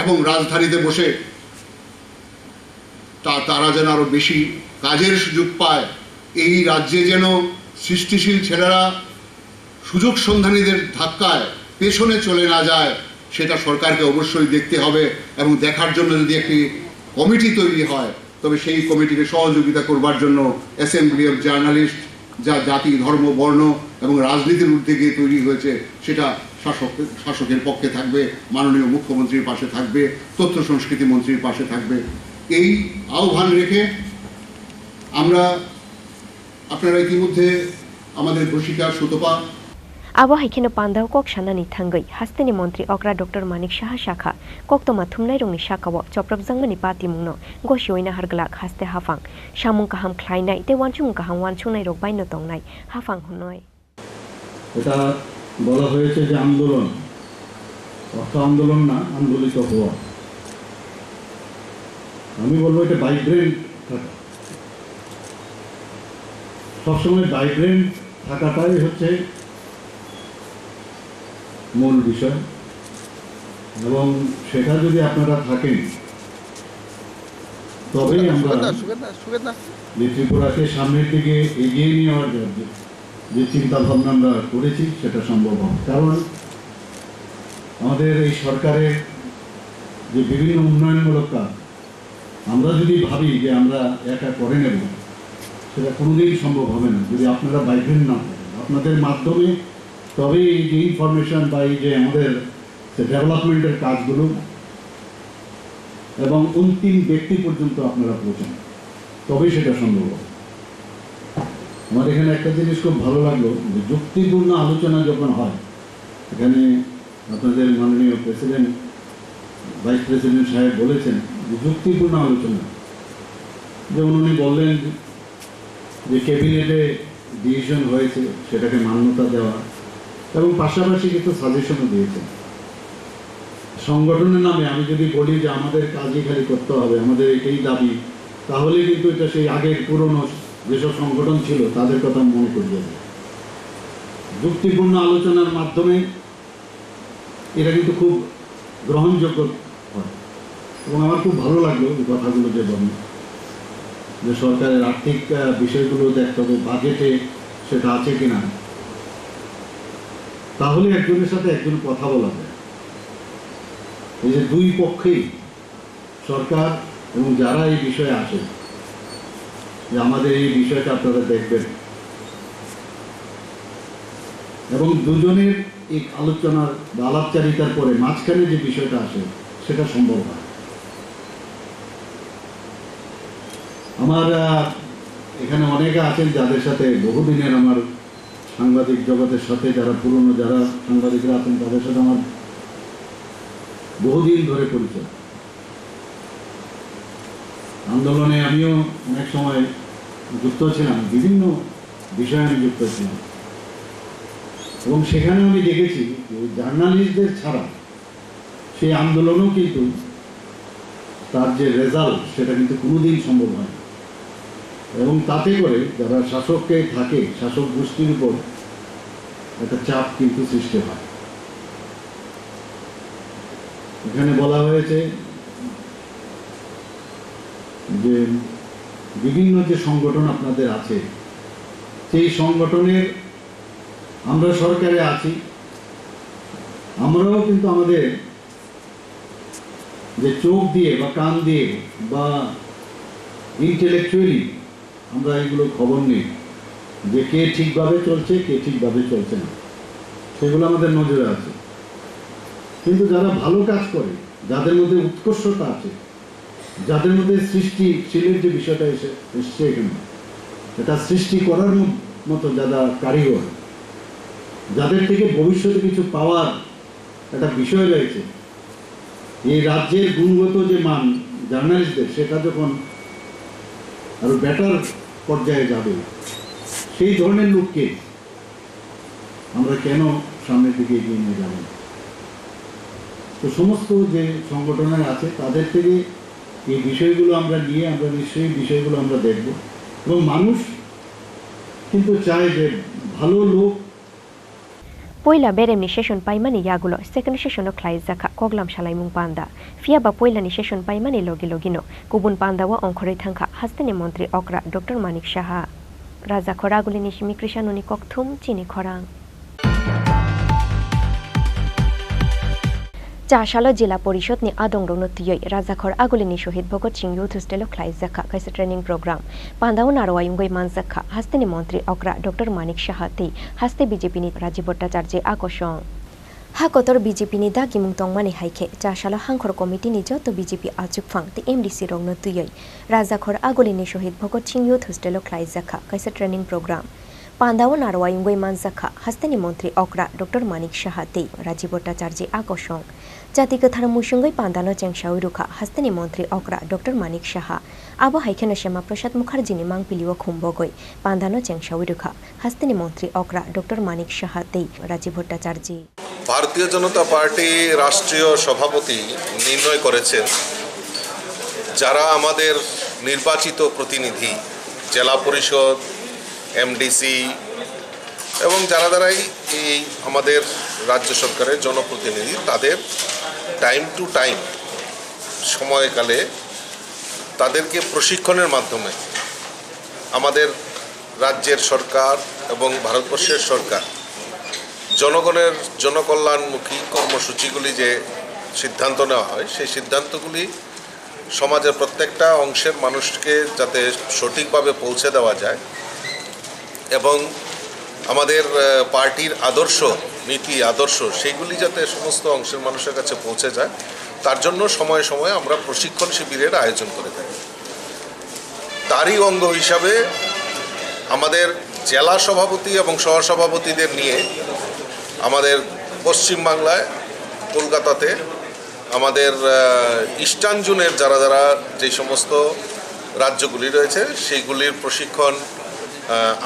এবং রাজধানীতে বসে, তারা যেন আরো বেশি কাজের সুযোগ পায়। এই রাজ্যে যেন সৃষ্টিশীল ছেলেরা সুযোগ সন্ধানীদের ধাক্কায় পেছনে চলে না যায়, সেটা সরকারকে অবশ্যই দেখতে হবে। এবং দেখার জন্য যদি একটি কমিটি তৈরি হয়, তবে সেই কমিটিকে সহযোগিতা করবার জন্য অ্যাসেম্বলি অফ জার্নালিস্ট, যা জাতি, ধর্ম, বর্ণ এবং রাজনীতির ঊর্ধ্বে গিয়ে তৈরি হয়েছে, সেটা শাসকের পক্ষে থাকবে, মাননীয় মুখ্যমন্ত্রীর পাশে থাকবে, তথ্য সংস্কৃতি মন্ত্রীর পাশে থাকবে। এই আহ্বান রেখে আমরা, আপনারা ইতিমধ্যে আমাদের ঘোষিকা Sutapa Abo haikino pandau kok shanani thangai hasteni mantri okra Dr. Manik Shaha Shakha koktoma thumnai rongni shakawo choprab jangmani pati mungno goshoina harglak haste hafang shamung kaham khlainai te wanchung kaham wanchunai rok baino tongnai hafang hunoi এটা বলা হয়েছে যে আন্দোলন, অর্থ আন্দোলন না, আন্দোলিত হওয়া। আমি বলবো এটা ভাইব্রেন্ট থাকা। সবসময় ভাইব্রেন্ট থাকাটাই হচ্ছে মূল বিষয়, এবং সেটা যদি আপনারা থাকেন তবেই আমরা যে ত্রিপুরাকে সামনের দিকে এগিয়ে নেওয়ার যে চিন্তা ভাবনা আমরা করেছি সেটা সম্ভব হবে। কারণ আমাদের এই সরকারের যে বিভিন্ন উন্নয়নমূলক কাজ আমরা যদি ভাবি যে আমরা একা করে নেব, সেটা কোনোদিন সম্ভব হবে না যদি আপনারা ভাইব্রেন্ট না থাকেন। আপনাদের মাধ্যমে তবে এই যে ইনফরমেশন বা এই যে আমাদের ডেভেলপমেন্টের কাজগুলো এবং অন্তিম ব্যক্তি পর্যন্ত আপনারা পৌঁছান, তবেই সেটা সম্ভব হবে। আমার এখানে একটা জিনিস খুব ভালো লাগলো, যে যুক্তিপূর্ণ আলোচনা যখন হয়, এখানে আপনাদের মাননীয় প্রেসিডেন্ট, ভাইস প্রেসিডেন্ট সাহেব বলেছেন যে যুক্তিপূর্ণ আলোচনা। যেমন উনি বললেন যে ক্যাবিনেটে ডিসিশন হয়েছে সেটাকে মান্যতা দেওয়া, এবং পাশাপাশি কিছু সাজেশনও দিয়েছেন। সংগঠনের নামে আমি যদি বলি যে আমাদের কাজই খালি করতে হবে, আমাদের এটাই দাবি, তাহলে কিন্তু এটা সেই আগের পুরনো যেসব সংগঠন ছিল তাদের কথা মনে করিয়ে দেয়। যুক্তিপূর্ণ আলোচনার মাধ্যমে এটা কিন্তু খুব গ্রহণযোগ্য হয়, এবং আমার খুব ভালো লাগলো এই কথাগুলো যে বলেন যে সরকারের আর্থিক বিষয়গুলো দেখতে হবে, বাজেটে সেটা আছে কিনা, তাহলে একজনের সাথে একজন কথা বলা যায়। এই যে দুই পক্ষেই, সরকার এবং যারা এই বিষয়ে আসে, যে আমাদের এই বিষয়টা আপনারা দেখবেন, এবং দুজনের এই আলোচনার বা আলাপচারিতার পরে মাঝখানে যে বিষয়টা আসে সেটা সম্ভব হয়। আমার এখানে অনেকে আছেন যাদের সাথে বহুদিনের আমার সাংবাদিক জগতের সাথে, যারা পুরনো যারা সাংবাদিকরা আছেন তাদের সাথে আমার বহুদিন ধরে পরিচয়। আন্দোলনে আমিও অনেক সময় যুক্ত ছিলাম, বিভিন্ন বিষয়ে আমি যুক্ত ছিলাম, এবং সেখানে আমি দেখেছি যে জার্নালিস্টদের ছাড়া সেই আন্দোলনও কিন্তু তার যে রেজাল্ট সেটা কিন্তু কোনোদিন সম্ভব হয় না, এবং তাতে করে যারা শাসককে থাকে শাসক গোষ্ঠীর উপর একটা চাপ কিন্তু সৃষ্টি হয়। এখানে বলা হয়েছে যে বিভিন্ন যে সংগঠন আপনাদের আছে, সেই সংগঠনের আমরা সরকারে আছি, আমরাও কিন্তু আমাদের যে চোখ দিয়ে বা কান দিয়ে বা ইন্টেলেকচুয়ালি আমরা এগুলো খবর নিই যে কে ঠিকভাবে চলছে কে ঠিকভাবে চলছে না, সেগুলো আমাদের নজরে আছে। কিন্তু যারা ভালো কাজ করে, যাদের মধ্যে উৎকর্ষতা আছে, যাদের মধ্যে সৃষ্টিশীলের যে বিষয়টা এসছে এখানে, এটা সৃষ্টি করার মতো যারা কারিগর, যাদের থেকে ভবিষ্যতে কিছু পাওয়ার একটা বিষয় রয়েছে, এই রাজ্যের গুণগত যে মান জার্নালিস্টদের, সেটা যখন আরো বেটার পর্যায়ে যাবে, সেই ধরনের লোককে আমরা কেন সামনের দিকে এগিয়ে নিয়ে যাব? তো সমস্ত যে সংগঠনের আছে তাদের থেকে এই বিষয়গুলো আমরা নিয়ে আমরা নিশ্চয়ই বিষয়গুলো আমরা দেখব, এবং মানুষ কিন্তু চায় যে ভালো লোক Poila beremni session paimani yagulo second session khlai zakha koglam shalai mung panda fia ba poila ni session paimani logino kubun panda wa onkhori thangkha hasteni montri okra Dr. Manik Shaha Raja Khoraguli nishimi krishanuni kokthum Chini Khorang Chashalo Jila Porishod ni adong rongno tiyoi Raja Khoraguli ni Shohid Bhagat Singh Youth Hostel khlai zakha kaisa training program Pandau narwa yungoi man zakha hasteni montri okra Dr. Manik Shaha ti haste BJP ni Rajiv Bhattacharya akosong Hakotor BJP ni dagi mung tongmani haike Chashalo hangkhor committee ni joto BJP achukphang ti MDC rongno tiyoi Raja Khoraguli ni Shohid Bhagat Singh Youth Hostel khlai zakha kaisa training program Pandau narwa yungoi man zakha hasteni montri okra Dr. Manik Shaha ti Rajiv Bhattacharya akosong Jati kathar musungai pandano chengshawi rukha hasteni montri okra Dr. Manik Shaha abo haikena Shema Prasad Mukherjee ni mangpiliwa khumbogoi pandano chengshawi rukha hasteni montri okra Dr. Manik Shaha tei Rajiv Bhattacharya ভারতীয় জনতা party রাষ্ট্রীয় সভাপতি নির্ণয় করেছেন যারা আমাদের নির্বাচিত প্রতিনিধি জেলা পরিষদ এমডিসি এবং যারা দ্বারাই এই আমাদের রাজ্য সরকারের জনপ্রতিনিধি তাদের টাইম টু টাইম সময়কালে তাদেরকে প্রশিক্ষণের মাধ্যমে আমাদের রাজ্যের সরকার এবং ভারতবর্ষের সরকার জনগণের জনকল্যাণমুখী কর্মসূচিগুলি যে সিদ্ধান্ত নেওয়া হয় সেই সিদ্ধান্তগুলি সমাজের প্রত্যেকটা অংশের মানুষকে যাতে সঠিকভাবে পৌঁছে দেওয়া যায় এবং আমাদের পার্টির আদর্শ নীতি আদর্শ সেইগুলি যাতে সমস্ত অংশের মানুষের কাছে পৌঁছে যায় তার জন্য সময়ে সময়ে আমরা প্রশিক্ষণ শিবিরের আয়োজন করে থাকি। তারই অঙ্গ হিসাবে আমাদের জেলা সভাপতি এবং সহসভাপতিদের নিয়ে আমাদের পশ্চিমবাংলায় কলকাতাতে আমাদের ইস্টার্ন জোনের যারা যারা যে সমস্ত রাজ্যগুলি রয়েছে সেইগুলির প্রশিক্ষণ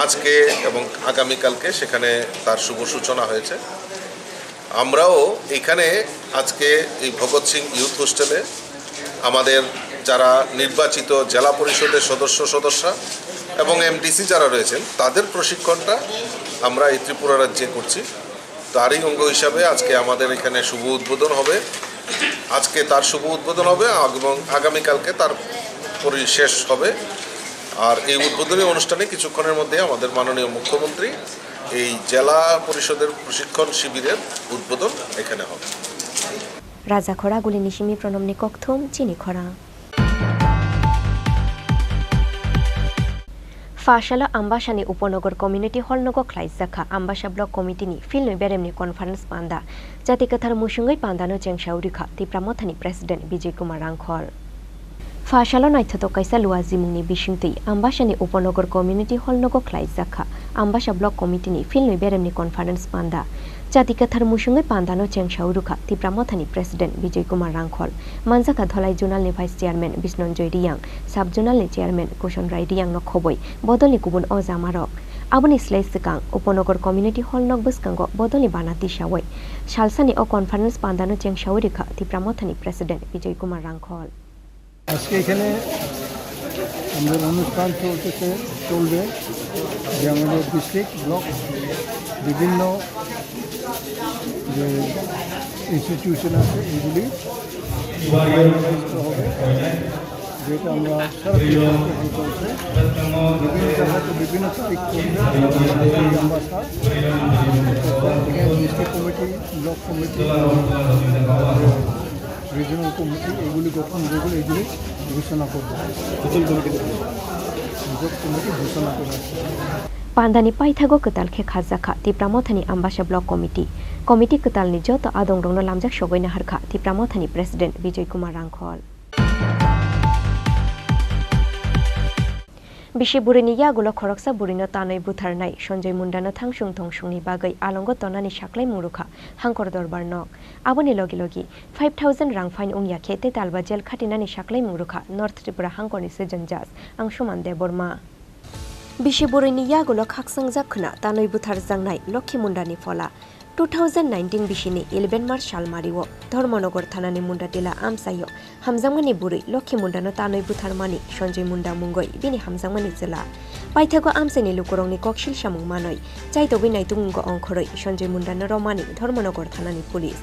আজকে এবং আগামীকালকে সেখানে তার শুভ সূচনা হয়েছে। আমরাও এখানে আজকে এই ভগৎ সিং ইউথ হোস্টেলে আমাদের যারা নির্বাচিত জেলা পরিষদের সদস্যা এবং এমডিসি যারা রয়েছেন তাদের প্রশিক্ষণটা আমরা এই ত্রিপুরা রাজ্যে করছি। তারই অঙ্গ হিসাবে আজকে আমাদের এখানে শুভ উদ্বোধন হবে। আজকে তার শুভ উদ্বোধন হবে এবং আগামীকালকে তার পরিশেষ হবে। আর এই উদ্বোধনী অনুষ্ঠানে কিছুক্ষণের মধ্যে আমাদের মাননীয় মুখ্যমন্ত্রী এই জেলা পরিষদের প্রশিক্ষণ শিবিরের উদ্বোধন এখানে হবে। Raja Khoraguli nishimi pronomni kokthum Chini Khorang Fashala Ambashani Uponogor Community Hall nogo khlai zakha Ambasha Block Committee ni filnoi beremni conference panda jati kathar musungai pandano chengshauri kha ti pramothani president Bijay Kumar Rangkhol Fashalo naithato kaisa luazi mungni bishingtei ambashani upanagar community hall nogo khlaijaka ambasha block committee ni filmi beremni conference panda Chatikathar musungai pandano chengsauruka Tipramothani president Vijay Kumar Rangkhol manjaka dholai zonal ni vice chairman Bisnonjoy Riyang sub zonal ni chairman Kushon Rai Riyang no khoboi bodoli kubun ojamarok aboni slai sikang upanagar community hall nok buskango bodoli banati shawai shalsani o conference pandano chengsaurika Tipramothani president Vijay Kumar Rangkhol আজকে এখানে আমাদের অনুষ্ঠান চলবে যে আমাদের district block বিভিন্ন যে institution আছে এগুলি হবে যেটা আমরা সারা চলছে বিভিন্ন জায়গাতে বিভিন্ন তারিখ করবে district committee block committee regional committee এগুলি গঠন যেগুলো এগুলি ঘোষণা করবে কমিটি ঘোষণা করবে Pandani paithago ketal khe khajaka Tipramothani ambasha block committee ketal ni joto adong rongno lamjak sogoina harkha Tipramothani president Vijay Kumar Rangkhol Bishi burini yagulo khoroksa burino tanai butharnai Sanjay Mundano thangsung thongsungni bagai alongo tonani saklai murukha hangkor dorbar nok aboni logi 5000 rang fine ungya khete talba jel khatinani saklai murukha North Tripura hangkorni sejon judge Angshuman Deborma Bishi burini yagulo khaksang jakhna tanai buthar jangnai Lokhi Mundani fola 2019 bishini 11 March salmariwo Dharmanagar thanani mundatila amsayo hamjangmani buri Lokhi Mundano tanoi butharmani Sanjay Munda mungoi bini hamjangmani jela paithago amsani lukurongni kokshil samung manoi chaitobui naitungo ongkhoroi Sanjay Mundano romani Dharmanagar thanani police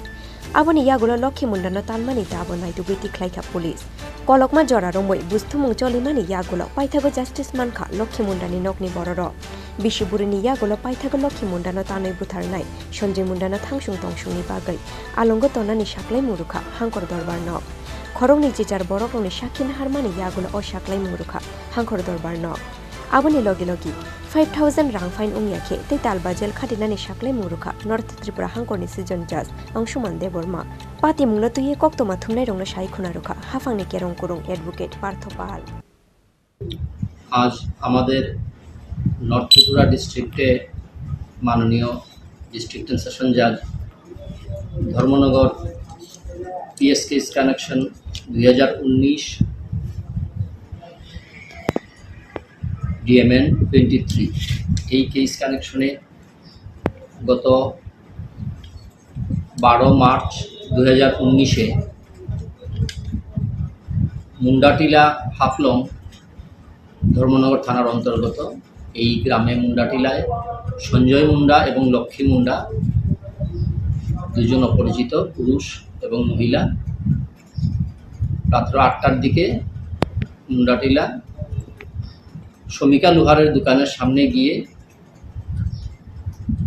aboni yagulo Lokhi Mundano tanmani dabo naitubui tiklaika police kolokma jora romoi busthumung cholimani yagulo paithago justice mankha Lokhi Mundani nokni bororo Bishi burini yagulo paithago Lokhi Mundano tanoi butharnai Sanjay Mundano thangsung tongsungni bagai alongo tonani saklai murukha hangkor dorbar nok khorongni jijar borokrongni sakhin harmani yagulo o saklai murukha hangkor dorbar nok aboni logi 5000 rang fine ungya khe te talbajel khatinani saklai murukha North Tripura hangkorni sejon judge Angshuman Deborma pati mungno tuye koktoma thumnai rongno sai khuna rukha hafangni kerong kurung advocate Parthopal আজ আমাদের north Tripura ডিস্ট্রিক্টে মাননীয় district session জাজ Dharmanagar PS case connection 2019 DMN 23 এই case কানেকশনে গত 12 March 2019-এ মুন্ডাটিলা Haflong Dharmanagar থানার অন্তর্গত এই গ্রামে মুন্ডাটিলায় সঞ্জয় মুন্ডা এবং লক্ষ্মী মুন্ডা দুজন অপরিচিত পুরুষ এবং মহিলা রাত্র 8টার দিকে মুন্ডাটিলা শমিকা লোহারের দোকানের সামনে গিয়ে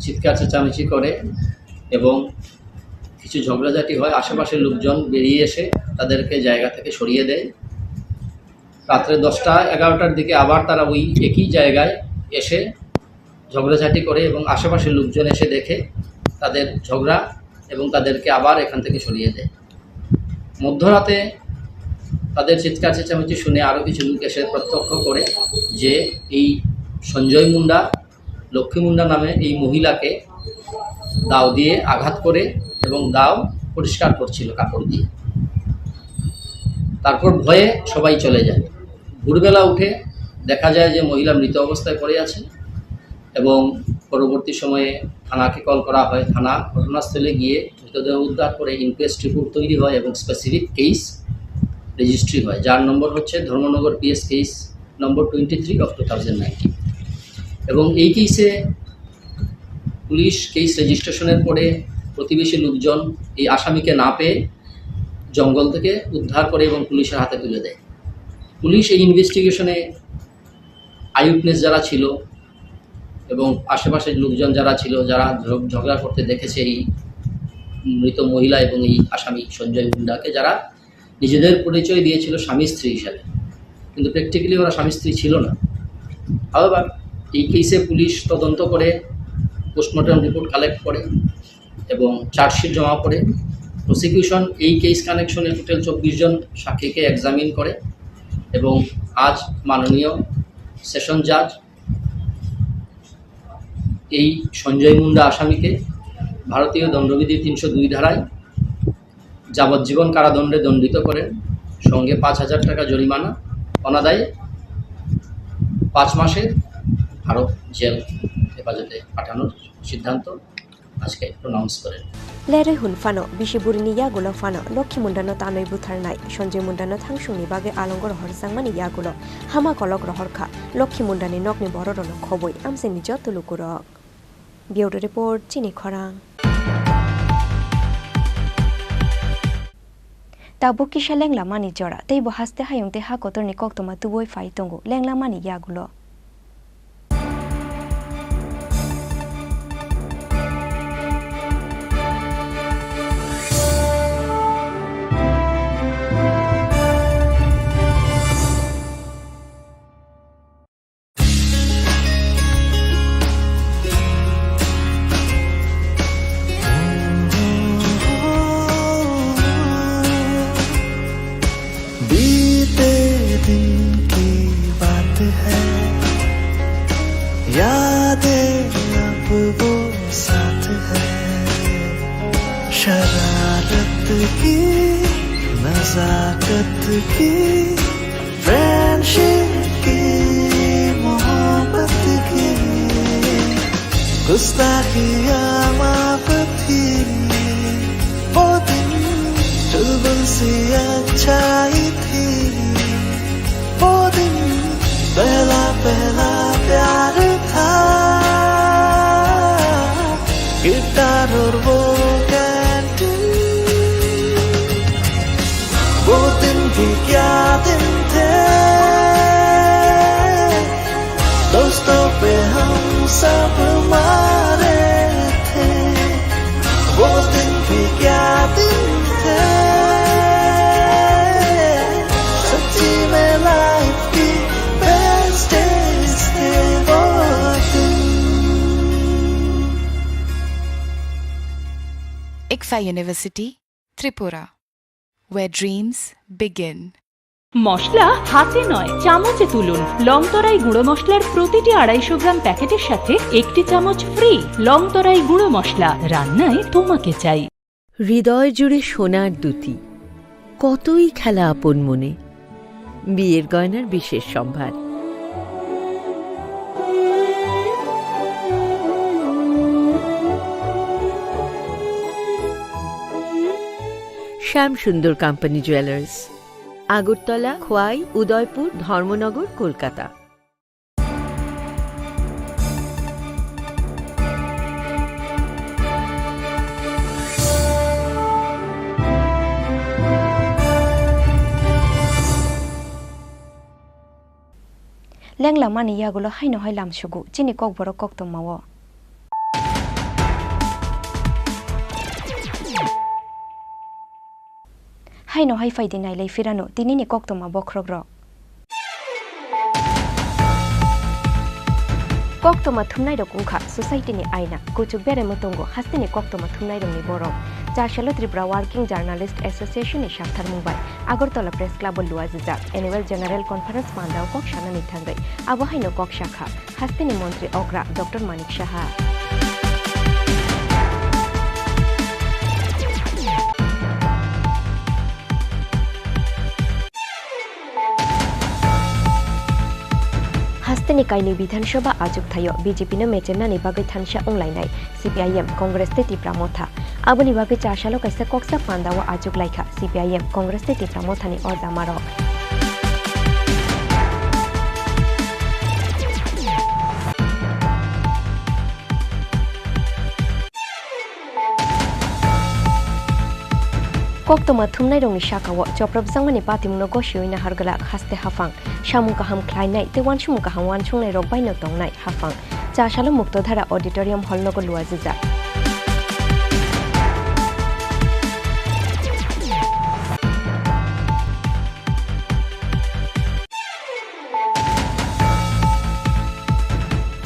চিৎকার চেঁচামেচি করে এবং কিছু ঝগড়াঝাটি হয় আশেপাশের লোকজন বেরিয়ে এসে তাদেরকে জায়গা থেকে সরিয়ে দেয় রাত্রে 10টা 11টার দিকে আবার তারা ওই একই জায়গায় এসে ঝগড়াঝাটি করে এবং আশেপাশের লোকজন এসে দেখে তাদের ঝগড়া এবং তাদেরকে আবার এখান থেকে সরিয়ে দেয় মধ্যরাতে তাদের চিৎকার চেঁচামেচি শুনে আরও কিছু লোক এসে প্রত্যক্ষ করে যে এই সঞ্জয় মুন্ডা লক্ষ্মী মুন্ডা নামে এই মহিলাকে দাও দিয়ে আঘাত করে এবং দাও পরিষ্কার করছিল কাপড় দিয়ে তারপর ভয়ে সবাই চলে যায় ভোরবেলা উঠে দেখা যায় যে মহিলা মৃত অবস্থায় পড়ে আছে এবং পরবর্তী সময়ে থানাকে কল করা হয় থানা ঘটনাস্থলে গিয়ে মৃতদেহ উদ্ধার করে ইনকোয়েস্ট রিপোর্ট তৈরি হয় এবং স্পেসিফিক কেস রেজিস্ট্রি হয় যার নম্বর হচ্ছে Dharmanagar PS case number 23 of 2019 এবং এই কেসে পুলিশ কেস রেজিস্ট্রেশনের পরে প্রতিবেশী লোকজন এই আসামিকে না পেয়ে জঙ্গল থেকে উদ্ধার করে এবং পুলিশের হাতে তুলে দেয় পুলিশ এই ইনভেস্টিগেশনে আইউটনেস যারা ছিল এবং আশেপাশের লোকজন যারা ছিল যারা ঝগড়া করতে দেখেছে এই মৃত মহিলা এবং এই আসামি সঞ্জয় মুন্ডাকে যারা নিজেদের পরিচয় দিয়েছিল স্বামী স্ত্রী হিসাবে কিন্তু প্র্যাকটিক্যালি ওরা স্বামী স্ত্রী ছিল না হাওয়েভার এই কেসে পুলিশ তদন্ত করে পোস্টমর্টম রিপোর্ট কালেক্ট করে এবং চার্জশিট জমা করে প্রসিকিউশন এই কেস কানেকশনে টোটাল 24 জন সাক্ষীকে এক্সামিন করে এবং আজ মাননীয় সেশন জাজ এই সঞ্জয় মুন্ডা আসামিকে ভারতীয় দণ্ডবিধি 302 ধারায় যাবজ্জীবন কারাদণ্ডে দণ্ডিত করেন, সঙ্গে 5,000 টাকা জরিমানা, অনাদায়ে 5 মাসের ভারত জেল হেফাজতে পাঠানোর সিদ্ধান্ত আজকে প্রনাউন্স করেন। লেরে হুন ফানো বিশিবুরিনি ইয়াগুলো ফানো লক্ষ্মী মুন্ডানো তানৈ বুথারনাই সঞ্জয় মুন্ডানো থাংসুংনি বাগে আলঙ্গর হরসাংমানি ইয়াগুলো হামা কলক রহরখা লক্ষ্মী মুন্ডানি নকনি বড়রনো খবই আমসেনি যতলুকুরক। বিউরো রিপোর্ট চিনি খরাং। তাবু কিসা লেংলা মানি জরা তেইব হাসতে হায়ংতে হা কতরনি কক্তমা তুবই ফাই তঙ্গু লেংলা মানি ইয়াগুলো। यादें अब वो साथ है शरारत की नजाकत की फ्रेंडशिप की मोहब्बत की गुस्ताखियाँ माफ थी वो दिन चुलबुल सी अच्छाई थी वो दिन पहला पहला प्यार था गिटार और वो कैंटीन वो दिन भी क्या दिन थे दोस्तों पे हम सब मारे थे वो दिन भी क्या दिन थे सच्ची में लाइफ की बेस्ट डेज थे वो दिन। ICFA University, Tripura, where dreams begin. মশলা হাতে নয় চামচে তুলুন। লংতরাই গুঁড়ো মশলার প্রতিটি 250 গ্রাম প্যাকেটের সাথে 1টি চামচ ফ্রি। লংতরাই গুঁড়ো মশলা, রান্নায় তোমাকে চাই। হৃদয় জুড়ে সোনার দুটি, কতই খেলা আপন মনে। বিয়ের গয়নার বিশেষ সম্ভার। শ্যাম সুন্দর কোম্পানি জুয়েলার্স, আগরতলা, খোয়াই, উদয়পুর, ধর্মনগর, কলকাতা। লেংলা মানি ইয়াগুলো হাই নহয় লামসুগু চিনি ককবরক কক্তমাও। হাই নহয় ফাইদি নাইলাই ফিরানো তিনিনি কক্তমা বক্রগ্র কক্তমা থুমনাই রকুংখা সোসাইটিনি আইনা কুচুক বেরে মতঙ্গ হাস্তিনি কক্তমা থুমনাই রংনি বরং 4 সালে ত্রিপুরা ওয়ার্কিং জার্নালিস্ট অ্যাসোসিয়েশনের সাক্ষার মুম্বাই আগরতলা প্রেস ক্লাব লুয়াজিজাক অ্যানুয়াল জেনারেল কনফারেন্স পান্ডাও কক সানানি থাঙ্গাই আবহাইনো কক শাখা হাস্তিনি মন্ত্রী অগ্রা ডক্টর মানিক সাহা। हास्तेनि काइनि विधानसभा आजुक थायो बीजेपी मेचेनानि बागै थानसा अंलायनाय सीपीआईएम कांग्रेस ते तिप्रा मोथा आबोनि बागै 4 सालो काइसा कक्सा पान्दाव आजुक लायखा सीपीआईएम कांग्रेस ते तिप्रा मोथानि अजामारक कक्तमा थुमनाय रंनि शाखाव चप्रबजांमानि पातिमुनो गसियैना हारगला हास्ते हाफां सामुं काहाम ख्लायनाय ते वानसुमुं काहाम वानसुंनाय रक बायनो दंनाय हाफां 4 सालो मुक्तधारा ऑडिटोरियम हल नगर लुआजिजा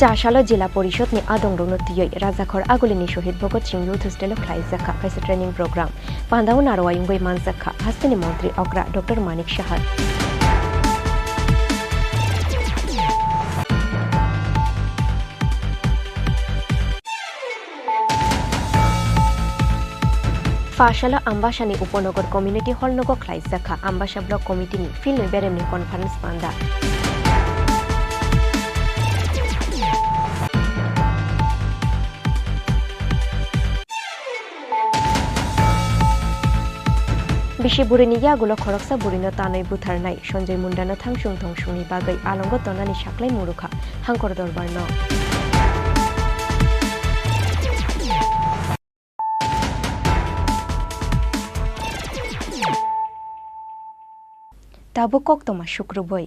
चाशालो जिला परिषद ने आदंग रोनतियै राजाखर आगुलिनि शहीद भगत सिंह यूथ हॉस्टेल ख्लाइजाखा काइसे ट्रेनिंग प्रोग्राम पांदाव नारवायुंगै मानजाखा हास्तेनि मंत्री अग्रा doctor Manik Saha Pashala Ambashani Uponogor Community Hall Nogo Klaisaka Ambasha Block Committee ni Film Beremni Conference Panda. Bishi burini yagulo khoroksa burino tanoi butharnai Sonjay Mundano thangsung thongsungni bagai alongo tonani saklai murukha hangkor dorbarno. Tabu koktoma শুক্রবই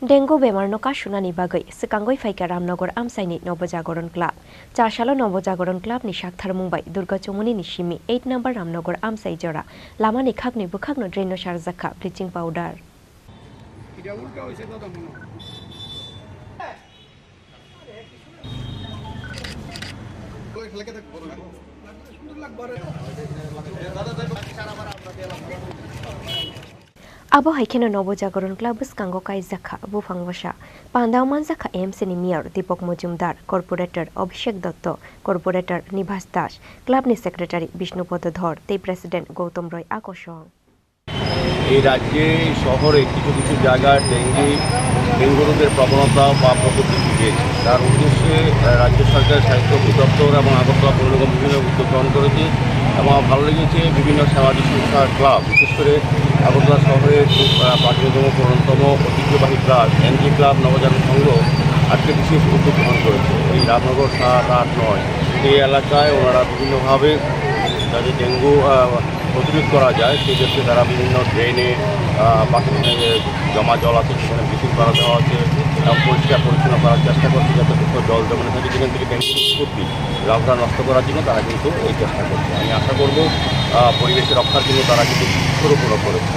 dengue বেমারনো কাশুনানি বাগৈ সিকাঙ্গই ফাইকা রামনগর আমসাইনি নবজাগরণ club 4 সালো নবজাগরণ club নি সাকথার মুম্বাই দুর্গা চমুনি নি Simi 8 number Ramnagar আমসাই জরা লামানি খাগনি বুখাগনো ড্রেনো সারজাখা bleaching powder Abo haikeno Nabajagaran club স্কাঙ্গো কাইজাখা বুফাংবসা পান্দাও মানজাখা এমসি নি mayor Dipak Majumder corporator Abhishek Datta corporator Nibhas Das club নি সেক্রেটারি বিষ্ণুপদ ধর তে প্রেসিডেন্ট গৌতম রয় আকর্ষণ এই রাজ্যে শহরে কিছু কিছু জায়গায় ডেঙ্গু রোগের প্রবণতা বা প্রকৃতি ঘটিয়েছে তার উদ্দেশ্যে রাজ্য সরকার স্বাস্থ্য অধিদপ্তর এবং আগরতলা পৌর নিগম বিভিন্ন উদ্যোগ গ্রহণ করেছে এবং আমার ভালো লেগেছে বিভিন্ন সামাজিক সংস্থা ক্লাব বিশেষ করে আগরতলা শহরের খুব প্রাচীনতম পুরনোতম ঐতিহ্যবাহী ক্লাব এনজি ক্লাব নবজাগরণ সংঘ আজকে বিশেষ উদ্যোগ গ্রহণ করেছে এই রামনগর 7, 8, 9 এই এলাকায় ওনারা বিভিন্নভাবে যাতে ডেঙ্গু প্রতিরোধ করা যায় সেই ক্ষেত্রে তারা বিভিন্ন ড্রেনে জমা জল আছে সেখানে ব্লিচিং করা দেওয়া হচ্ছে পরিষ্কার পরিচ্ছন্ন করার চেষ্টা করছে যাতে কোথাও জল জমে থাকে যেখান থেকে ডেঙ্গু উৎপত্তি লাভটা নষ্ট করার জন্য তারা কিন্তু এই চেষ্টা করছে আমি আশা করব পরিবেশের রক্ষার জন্য তারা কিন্তু বৃক্ষরোপণও করেছে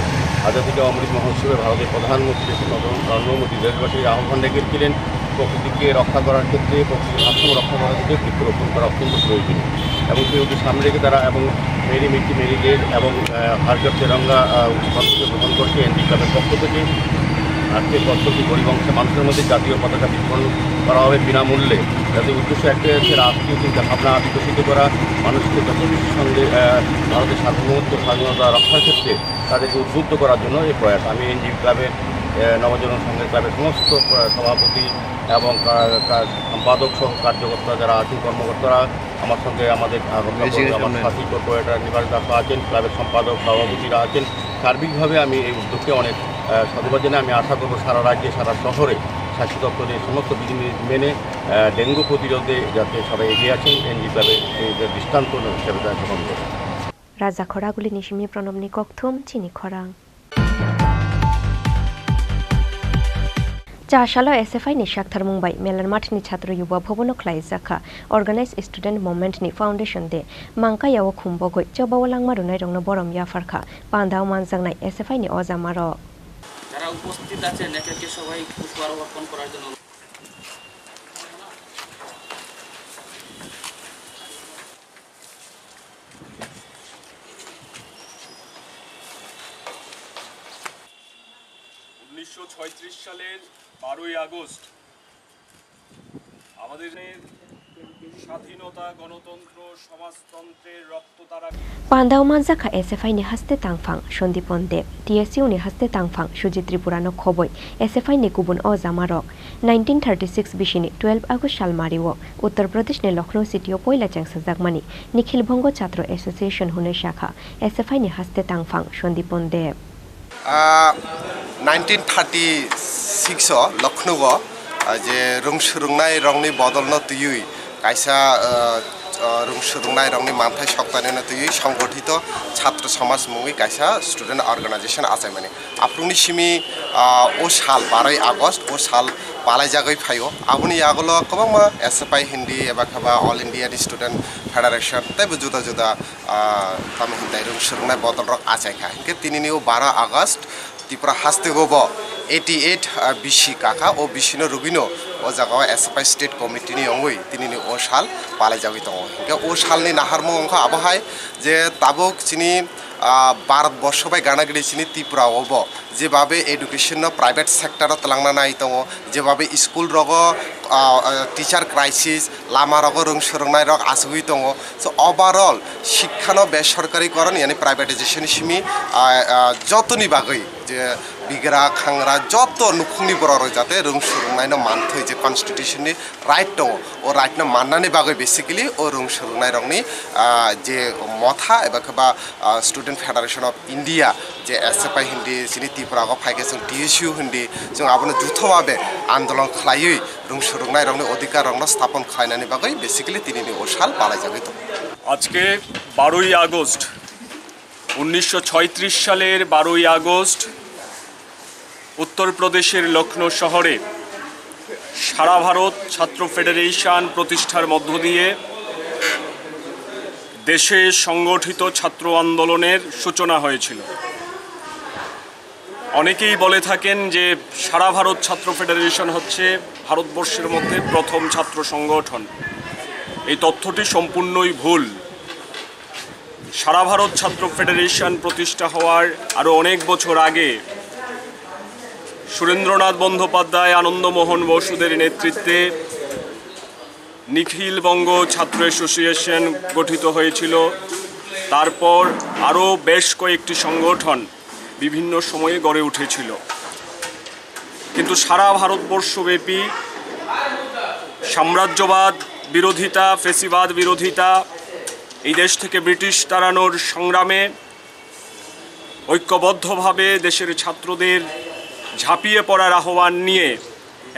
আজাদী কা অমৃত মহোৎসবে ভারতের প্রধানমন্ত্রী নরেন্দ্র মোদী দেশবাসীর আহ্বান রেখেছিলেন প্রকৃতিকে রক্ষা করার ক্ষেত্রে প্রকৃতির ভারসাম্য রক্ষা করার ক্ষেত্রে বৃক্ষরোপণ করা অত্যন্ত প্রয়োজনীয় এবং সেই উদ্দেশ্যে সামনে রেখে তারা এবং মেরি মিট্টি মেরি ডে এবং হারজব তেরঙ্গা কর্মসূচি গ্রহণ করছে এনজি ক্লাবের পক্ষ থেকে আজকে বছরটি গরিব অংশের মানুষের মধ্যে জাতীয় পতাকা বিতরণ করা হবে বিনামূল্যে যাতে উদ্দেশ্য একটাই হচ্ছে রাষ্ট্রীয় চিন্তা ভাবনা বিকশিত করা মানুষকে যত বেশির সঙ্গে ভারতের সার্বভৌমত্ব স্বাধীনতা রক্ষার ক্ষেত্রে তাদেরকে উদ্বুদ্ধ করার জন্য এই প্রয়াস আমি এনজি ক্লাবের নবজাগরণ সংঘের ক্লাবের সমস্ত সভাপতি এবং সম্পাদক সহ কার্যকর্তা যারা আছেন কর্মকর্তারা আমার সঙ্গে আমাদের আমার সাথী কর্পোরেটর নিবাস দাস আছেন ক্লাবের সম্পাদক সভাপতিরা আছেন সার্বিকভাবে আমি এই উদ্যোগকে অনেক সাধুবাদ জানাই আমি আশা করব সারা রাজ্যে সারা শহরে স্বাস্থ্য দপ্তরের সমস্ত বিধিনিষেধ মেনে ডেঙ্গু প্রতিরোধে যাতে সবাই এগিয়ে আছেন এনজি ক্লাবে দৃষ্টান্ত হিসেবে তারা গ্রহণ করে রাজা খরাগুলি নিশিমি প্রণবনি ককথুম চিনি খরাং 4 সালো এসএফআই নি সাকথার মুম্বাই মেলার মাঠনি ছাত্র যুব ভবন খ্লাইজাখা অর্গানাইজ স্টুডেন্ট মুভমেন্ট নি ফাউন্ডেশন দে মাংকায়াও খুমবগৈ চবাওলাংমা রুনাই রংনো বরম ইয়াফারখা পান্দাও মানজাংনাই এসএফআই নি অজামারো যারা উপস্থিত আছেন একে সবাই পুষ্পার্ঘ অর্পণ করার জন্য সালের 12ই আগস্ট আমাদের স্বাধীনতা গণতন্ত্র সমাজতন্ত্রের রক্ততারা পান্দাও মানজাখা এসএফআই নি হাস্তে তাংফাং সন্দীপন দেব টিএসইউ নি হাস্তে তাংফাং সুজিত ত্রিপুরানো খবই এসএফআই নি গুবুন অজামারক 1936 বিশিনি 12 আগস্ট সালমারিও উত্তর প্রদেশ নি লখনৌ সিটিও পয়লা চ্যাংসা জাগমানি নিখিল বঙ্গ ছাত্র অ্যাসোসিয়েশন হুনে শাখা এসএফআই নি হাস্তে তাংফাং সন্দীপন দেব 1936 লখনৌ যে রংসুরুংনাই রংনি বদলনো তুই কাইসা রংসুরুংনাই রংনি মানথাই সপ্তাহনি তুই সংগঠিত ছাত্র সমাজ মুঙ্গি কাইসা স্টুডেন্ট অর্গানাইজেশন আছে মানে আপ্রুনি সিমি ও সাল 12 আগস্ট ও সাল পালাই জাগৈ ফাইও আবুনি আগলো কবাংমা এসএফআই হিন্দি এবা খাবা অল ইন্ডিয়া স্টুডেন্ট ফেডারেশন তাইবো जुदा जुदा তামি হিন্দাই রংসুরুংনাই বদল রক আচাইখা হিনকে তিনিনিও 12 আগস্ট ত্রিপুরা হাসতে গোব 88 বিশি কাকা ও বিশিনো রুবিনো ও জায়গায় এসএফআই স্টেট কমিটিনি অঙ্গই তিনিনি ও সাল পালাই যাবি দङ হিনকে ও সালনি নাহারমু অংখ আবহায় যে তাবুক চিনি भारतवर्ष बाय गानागिरिसिनि त्रिपुरायावबो जेबाबे एडुकेशन प्राइवेट सेक्टर तलांना नाय दङ जेबाबे स्कुल रग टीचार क्राइसिस लामा रग रों सोलोंनाय रग आसुगै दङ सो ओभारअल शिक्षानो बेसरकारीकरण यानी प्राइवेटाइजेशन सिमी जतनि बागै जे बिग्रा खांग्रा जत नुखुंनि बर जाते रों सोलोंनायनो मानथै जे कन्स्टिट्यूशननि राइट दङ ओ राइटनो माननानै बागै बेसिकली ओ रों सोलोंनाय रंनि जे मथा एबा खबा student federation of India J SFI Hindi सिनि त्रिपुरा को फाइके जों टीएसयू हिंदी जों आबनो जुथोभाबे आंदोलन खालायै रों सोलोंनाय रंनि अधिकार रंनो स्थापन खालायनानै बागै बेसिकली तिनिनि ओसाल बालायजागै दं আজকে 12ই আগস্ট 1936 সালের 12ই আগস্ট উত্তরপ্রদেশের লখনৌ শহরে সারা ভারত ছাত্র ফেডারেশন প্রতিষ্ঠার মধ্য দিয়ে দেশে সংগঠিত ছাত্র আন্দোলনের সূচনা হয়েছিল। অনেকেই বলে থাকেন যে সারা ভারত ছাত্র ফেডারেশন হচ্ছে ভারতবর্ষের মধ্যে প্রথম ছাত্র সংগঠন। এই তথ্যটি সম্পূর্ণই ভুল। সারা ভারত ছাত্র ফেডারেশন প্রতিষ্ঠা হওয়ার আরও অনেক বছর আগে সুরেন্দ্রনাথ বন্দ্যোপাধ্যায় আনন্দমোহন বসুদের নেতৃত্বে নিখিল বঙ্গ ছাত্র অ্যাসোসিয়েশন গঠিত হয়েছিল। তারপর আরও বেশ কয়েকটি সংগঠন বিভিন্ন সময়ে গড়ে উঠেছিল, কিন্তু সারা ভারতবর্ষব্যাপী সাম্রাজ্যবাদ বিরোধিতা, ফ্যাসিবাদ বিরোধিতা, এই দেশ থেকে ব্রিটিশ তাড়ানোর সংগ্রামে ঐক্যবদ্ধভাবে দেশের ছাত্রদের ঝাঁপিয়ে পড়ার আহ্বান নিয়ে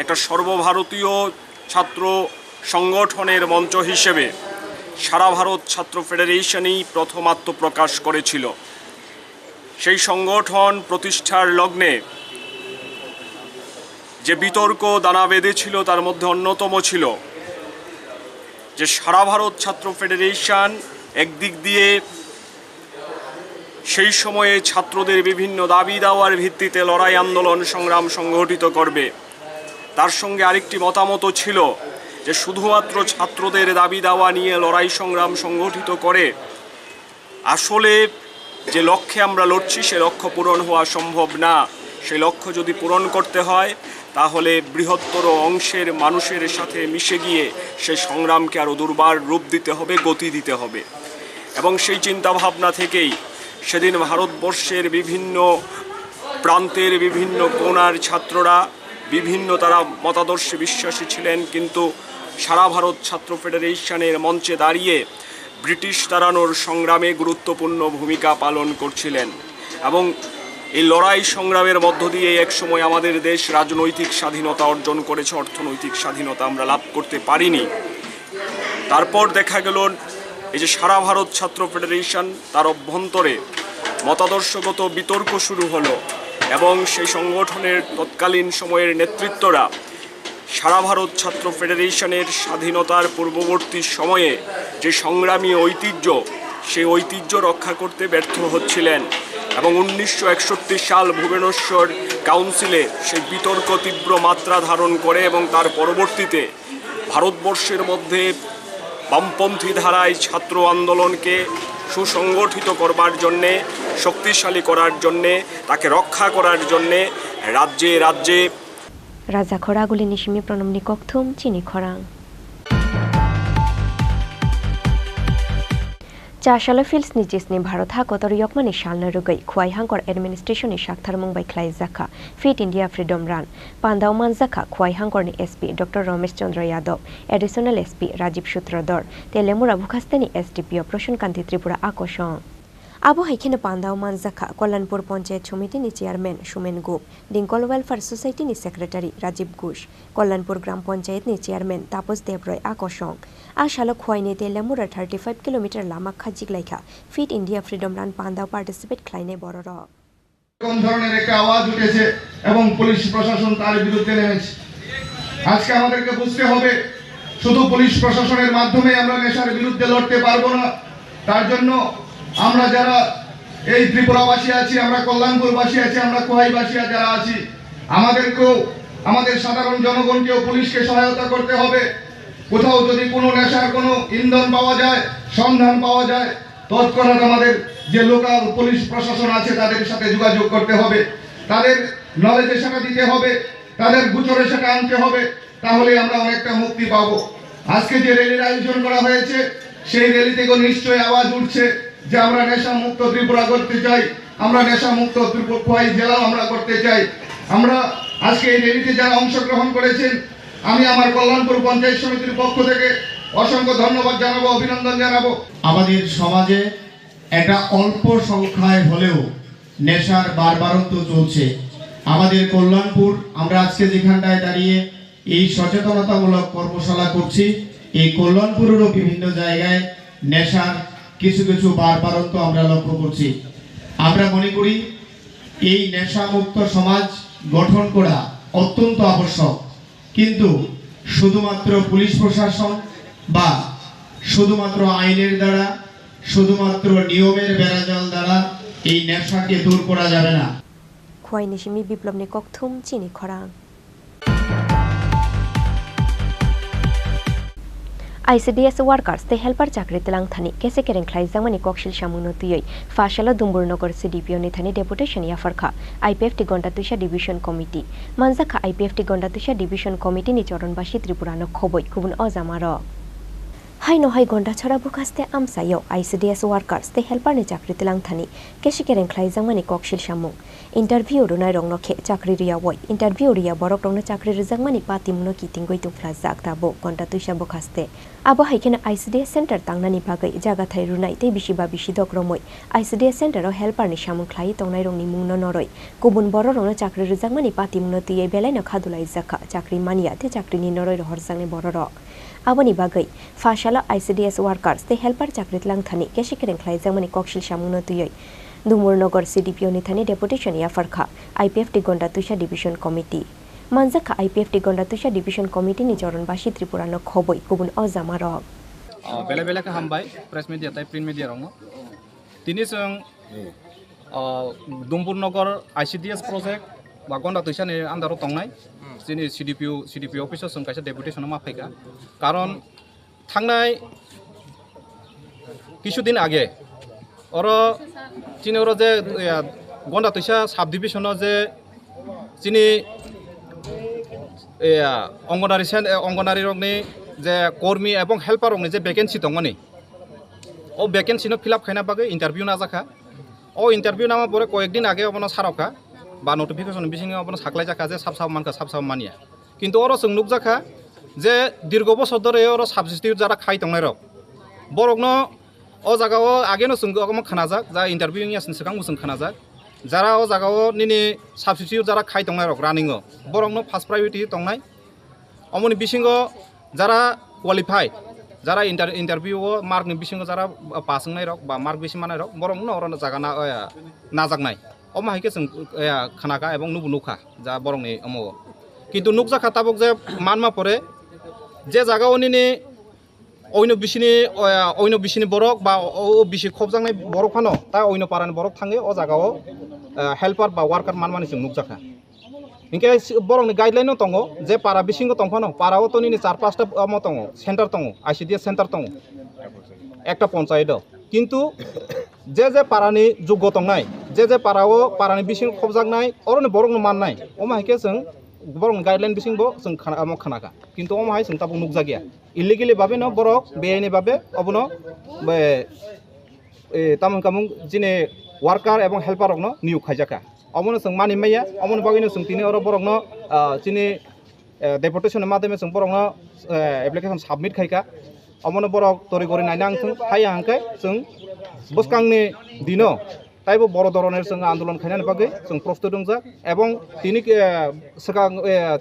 একটা সর্বভারতীয় ছাত্র সংগঠনের মঞ্চ হিসেবে সারা ভারত ছাত্র ফেডারেশনই প্রথম আত্মপ্রকাশ করেছিল। সেই সংগঠন প্রতিষ্ঠার লগ্নে যে বিতর্ক দানা বেঁধেছিল তার মধ্যে অন্যতম ছিল যে সারা ভারত ছাত্র ফেডারেশন একদিক দিয়ে সেই সময়ে ছাত্রদের বিভিন্ন দাবি দাওয়ার ভিত্তিতে লড়াই আন্দোলন সংগ্রাম সংগঠিত করবে, তার সঙ্গে আরেকটি মতামত ছিল যে শুধুমাত্র ছাত্রদের দাবি দাওয়া নিয়ে লড়াই সংগ্রাম সংগঠিত করে আসলে যে লক্ষ্যে আমরা লড়ছি সে লক্ষ্য পূরণ হওয়া সম্ভব না। সেই লক্ষ্য যদি পূরণ করতে হয় তাহলে বৃহত্তর অংশের মানুষের সাথে মিশে গিয়ে সেই সংগ্রামকে আরও দুর্বার রূপ দিতে হবে, গতি দিতে হবে। এবং সেই চিন্তাভাবনা থেকেই সেদিন ভারতবর্ষের বিভিন্ন প্রান্তের বিভিন্ন কোণার ছাত্ররা বিভিন্ন তারা মতাদর্শে বিশ্বাসী ছিলেন, কিন্তু সারা ভারত ছাত্র ফেডারেশনের মঞ্চে দাঁড়িয়ে ব্রিটিশ তাড়ানোর সংগ্রামে গুরুত্বপূর্ণ ভূমিকা পালন করছিলেন। এবং এই লড়াই সংগ্রামের মধ্য দিয়ে একসময় আমাদের দেশ রাজনৈতিক স্বাধীনতা অর্জন করেছে, অর্থনৈতিক স্বাধীনতা আমরা লাভ করতে পারিনি। তারপর দেখা গেল এই যে সারা ভারত ছাত্র ফেডারেশন তার অভ্যন্তরে মতাদর্শগত বিতর্ক শুরু হলো এবং সেই সংগঠনের তৎকালীন সময়ের নেতৃত্বরা সারা ভারত ছাত্র ফেডারেশনের স্বাধীনতার পূর্ববর্তী সময়ে যে সংগ্রামী ঐতিহ্য সেই ঐতিহ্য রক্ষা করতে ব্যর্থ হচ্ছিলেন। এবং 1961 সাল ভুবনেশ্বর কাউন্সিলে সেই বিতর্ক তীব্র মাত্রা ধারণ করে এবং তার পরবর্তীতে ভারতবর্ষের মধ্যে বামপন্থী ধারায় ছাত্র আন্দোলনকে সুসংগঠিত করবার জন্যে, শক্তিশালী করার জন্যে, তাকে রক্ষা করার জন্যে রাজ্যে রাজ্যে রাজা খরাগুলি নিশিমি প্রণমনি ককথুম চিনি খরাং চাশালা ফিল্স নিচেসনি ভারত হাকতর ইয়কমানি সালনা রুগৈ খুয়াই হাঙ্কর এডমিনিস্ট্রেশননি সাকথার মুম্বাই খ্লাই জাখা ফিট ইন্ডিয়া ফ্রিডম রান পান্দাও মান জাখা খুয়াই হাঙ্করনি SP doctor Ramesh Chandra Yadav additional SP Rajib Sutradhar Teliamura ভুখাস্তেনি এসডিপিও প্রসূনকান্তি ত্রিপুরা আকর্ষণ আবু হাইখেনে পান্দাও মান জাখা কল্যাণপুর পঞ্চায়েত সমিতিনি চেয়ারম্যান সুমেন গোপ ডিঙ্কল ওয়েলফেয়ার সোসাইটিনি সেক্রেটারি রাজীব ঘোষ কল্যাণপুর গ্রাম পঞ্চায়েতনি চেয়ারম্যান তাপস দেবরয় আকর্ষণ আশালো খুয়াইনে তেলেমুরা 35 কিলোমিটার লামা খাজিগলাইখা ফিট ইন্ডিয়া ফ্রিডম রান পান্দাও পার্টিসিপেট খ্লাইনে বড়র কোন ধরনের একটা আওয়াজ উঠেছে এবং পুলিশ প্রশাসন তার বিরুদ্ধে নেমেছে। আজকে আমাদেরকে বুঝতে হবে শুধু পুলিশ প্রশাসনের মাধ্যমে আমরা নেশার বিরুদ্ধে লড়তে পারবো না। তার জন্য আমরা যারা এই ত্রিপুরাবাসী আছি, আমরা কল্যাণপুরবাসী আছি, আমরা কোহাইবাসী যারা আছি, আমাদেরকেও আমাদের সাধারণ জনগণকেও পুলিশকে সহায়তা করতে হবে। কোথাও যদি কোনো নেশার কোনো ইন্ধন পাওয়া যায়, সন্ধান পাওয়া যায়, তৎক্ষণাৎ আমাদের যে লোকাল পুলিশ প্রশাসন আছে তাদের সাথে যোগাযোগ করতে হবে, তাদের নলেজে সেটা দিতে হবে, তাদের গোচরে সেটা আনতে হবে, তাহলে আমরা অনেকটা মুক্তি পাবো। আজকে যে র্যালির আয়োজন করা হয়েছে সেই র্যালি থেকে নিশ্চয়ই আওয়াজ উঠছে যে আমরা নেশা মুক্ত ত্রিপুরা করতে চাই, আমরা নেশা মুক্ত ত্রিপুরা জেলাও আমরা করতে চাই। আমরা আজকে এই র্যালিতে যারা অংশগ্রহণ করেছেন আমি আমার কল্যাণপুর পঞ্চায়েত সমিতির পক্ষ থেকে অসংখ্য ধন্যবাদ জানাবো, অভিনন্দন জানাবো। আমাদের সমাজে একটা অল্প সংখ্যায় হলেও নেশার বারবারন্ত চলছে। আমাদের কল্যাণপুর আমরা আজকে যেখানটায় দাঁড়িয়ে এই সচেতনতামূলক কর্মশালা করছি, এই কল্যাণপুরেরও বিভিন্ন জায়গায় নেশার কিছু কিছু বারবারন্ত আমরা লক্ষ্য করছি। আমরা মনে করি এই নেশামুক্ত সমাজ গঠন করা অত্যন্ত আবশ্যক, কিন্তু শুধুমাত্র পুলিশ প্রশাসন বা শুধুমাত্র আইনের দ্বারা, শুধুমাত্র নিয়মের বেড়াজাল দ্বারা এই নেশাকে দূর করা যাবে না। খোয়াই নিশিমি বিপ্লবনি ককথুম চিনি খরাং। ICDS workers te helper chakri telang thani kese kereng khlai jamani kokshil samuno tuyoi fashala dumburnagar CDPO ni thani deputation ya farkha IPF ti gonta tuisha division committee manjaka IPF ti gonta tuisha division committee ni choronbashi Tripura no khoboi kubun ozamaro hai no hai gonta chhara bukaste amsayo ICDS workers te helper ni chakri telang thani kese kereng khlai jamani kokshil samung interview runai rong no khe chakri riya woi interview riya borok rong no chakri rijangmani patimno kitingoi tungfla jaktabo gonta tuisha bukaste abo haikena ICDS center tangnani bagai jaga thai runai te bisiba bisidok romoi ICDS center o helper ni samung khlai tongnai rong ni mungno noroi kubun boro rong no chakri rijangmani patimno tuye belai no khadulai jaka chakri mania te chakri ni noroi horjangne boro rok aboni bagai fashala ICDS workers te helper chakri tlang thani kese kereng khlai jamani kokshil samungno tuyoi dumurnagar CDPO ni thani deputation ya farkha IPF ti gonta tuisha division committee manjaka IPF ti gonta tuisha division committee ni choronbashi Tripura no khoboi kubun ojamarok bele bele ka hambai press media tai print media rong tini song dumburnagar ICDS project ba gonta tuisha ni andaro tongnai jini CDPO officer song kaisa deputation ma phaika karon thangnai কিছুদিন আগে ওরা চিনি ওরা যে গন্ডা তৈসা sub division যে চিনি অঙ্গনারী রংনি যে কর্মী এবং হেল্পার রংনি যে ভ্যাকেন্সি দংনি ও ভ্যাকেন্সি ফিল আপ খাইনা বাকে ইন্টারভিউ না যাখা ও ইন্টারভিউ নামা পরে কয়েকদিন আগে অবন সারকা বা নোটিফিকেশন বিসিঙে অবন সাকলাই যাখা যে সাব মানকা সাব মানিয়া কিন্তু ওরা जों নুক যাখা যে দীর্ঘ বছর ধরে ওরা সাবস্টিটিউট যারা খাই দংনাই রক বরকনো ও জায়গাও আগেনো जों खोनाजाक जा इन्टारभिउ नि सिगां जों खोनाजाक যারা ও জায়গাও নিনি সাবস্টিটিউট যারা খাই দংনাই রক রানিংও বরংনো ফার্স্ট প্রায়োরিটি দংনাই অমনি বিসিঙ্গ যারা কোয়ালিফাই যারা ইন্টারভিউ মার্ক नि বিসিঙ্গ যারা পাসंनाय রক বা মার্ক বেশি মানাय রক বরংনো অরন জায়গা নাজাকনাय ও মাহিকে जों खोनाका এবং নুখা যা বরংনি অমো কিন্তু নুক জাখা তাবক যে মানমা পরে যে জায়গাও নিনি অন্য বিশিনি বরক বা ও বিশি খবজাंनाय বরক ফানো তা অন্য পারানি বরক থাঙ্গে ও জায়গাও হেল্পার বা ওয়ার্কার মানমানি जों নুক জাখা ইনকে বরংনি গাইডলাইনও দङ যে পারা বিশিঙ্গ দংফানো পারাও তো নিনি 4-5টা মো দङ সেন্টার দङ ICDS সেন্টার দङ একটা পঞ্চায়েত কিন্তু যে পারানি যোগ্য দংনাय যে পারাও পারানি বিশিং খবজাंनाय অরনি বরকनो माननाय ও माहिके जों বরং গাইডলাইন বিসিংবো जों খানাকা কিন্তু ও माहाय जों ताबो नुक जागिया इलिगेलि भाबे न बरक बेआइनि भाबे अबनो बे तामुन कामुं जिने वार्कार एवं हेल्पार रकनो निउ खाइजाका अबनो जों मानि माया अबनो बागैनो जों तिनि अर बरकनो जिने डेपुटेशन माध्यमे जों बरकनो एप्लिकेशन सबमिट खाइका अबनो बरक तरि गरि नायना आं हाय आंखाय जों बसकांनि दिनो ताइबो बर धरনের जों आन्दोलन खाइनानि बागै जों प्रस्তুत दंजा एवं तिनि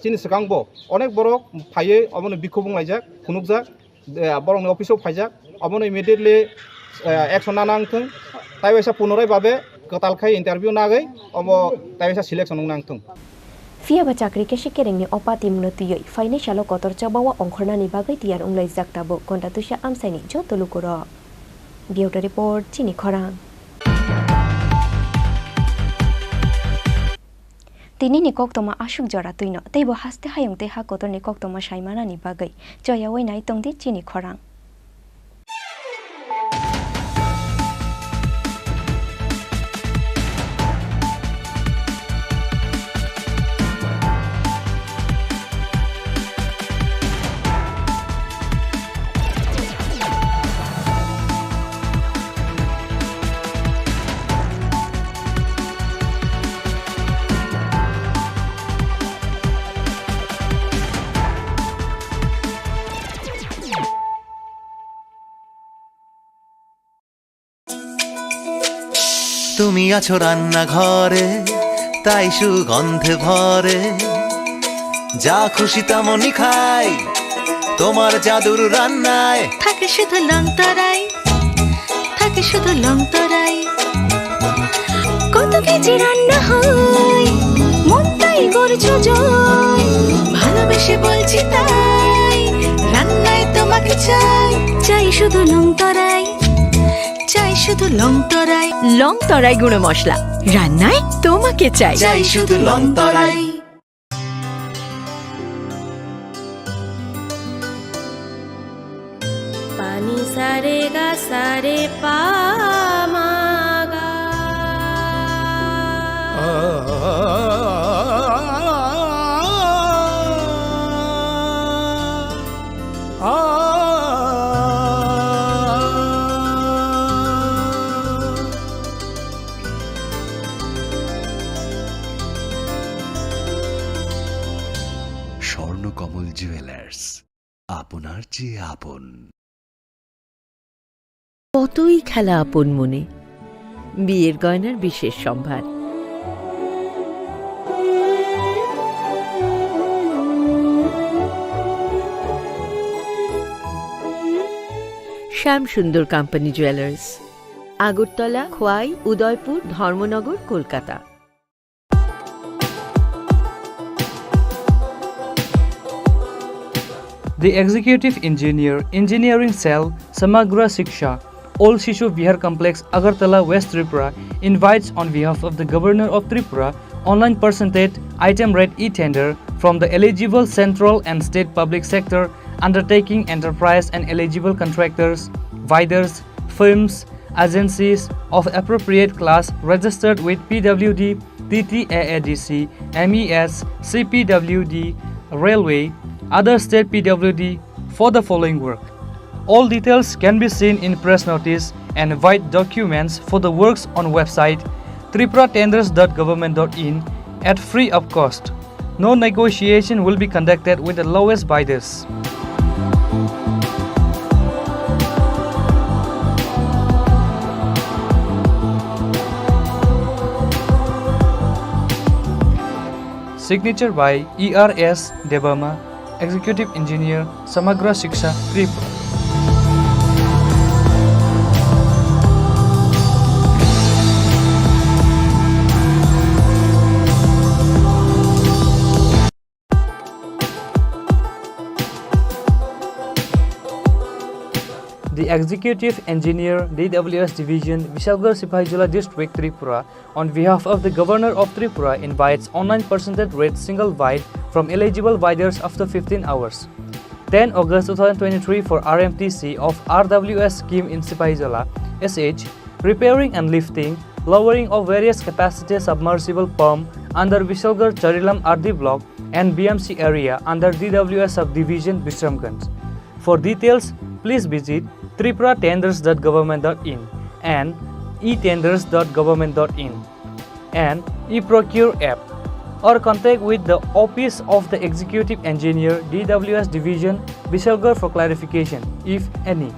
चिनि सिगांबो अनेक बरक फायै अबनो बिखौ बुंलायजाक खुनुकजाक बरंनि अफिसाव फायजाक अबनो इमिडिएटलि एक्शन नांथों ताइबायसा पुनराय भाबे गतालखाय इन्टारभिउ नागै अब ताइबायसा selection नांथों Fia ba chakri ke shikerengni opati mnotiyoi financial kotor chabawa ongkhornani bagai tiar unglai jaktabo konta tuisha amsaini jotolukoro Bureau report Chini Khorang Tini ni koktoma ashuk jora tuino teibo haste hayong te ha kotor ni koktoma shaimana ni bagai joya wai nai tongdi Chini Khorang তুমি আছো রান্না ঘরে, তাই সুগন্ধে ভরে। যা খুশি তেমনই খাই তোমার জাদুর রান্নায়। থাকে শুধু লং তরাই, থাকে শুধু লং তরাই। কত কেজি রান্না হয়, মন তাই করছো জয়। ভালোবেসে বলছি তাই, রান্নায় তোমাকে চাই। চাই শুধু লং তরাই, চাই শুধু লং তরাই। লং তরাই গুঁড়ো মশলা, রান্নায় তোমাকে চাই। চাই শুধু লং তরাই। পানি সারে গা সারে পা মা গা। স্বর্ণকমল জুয়েলার্স, আপনার চেয়ে আপন। কতই খেলা আপন মনে, বিয়ের গয়নার বিশেষ সম্ভার। শ্যাম সুন্দর company jewellers, Agartala, Khowai, Udaipur, Dharmanagar, Kolkata. The Executive Engineer, Engineering Cell, Samagra Shiksha, Old Shishu Vihar Complex, Agartala, West Tripura, invites on behalf of the Governor of Tripura, online percentage item rate e-tender from the eligible central and state public sector undertaking enterprise and eligible contractors, bidders, firms, agencies of appropriate class registered with PWD, TTAADC, MES, CPWD, Railway, other state PWD for the following work. All details can be seen in press notice and white documents for the works on website tripuratenders.government.in at free of cost. No negotiation will be conducted with the lowest bidders. Signature by ERS Debama, Executive Engineer, Samagra Shiksha, Tripura. The Executive Engineer, DWS Division, Vishalgarh Sipahijala District, Tripura, on behalf of the Governor of Tripura, invites online percentage rate single bid from eligible bidders after 15 hours. 10 August 2023 for RMTC of RWS scheme in Sipahijala, SH, repairing and lifting, lowering of various capacity submersible pump under Vishalgarh Charilam RD block and BMC area under DWS subdivision Bishramganj. For details, please visit tripuratenders.government.in and etenders.government.in and eProcure app, or contact with the Office of the Executive Engineer, DWS Division, Vishalgarh for clarification, if any.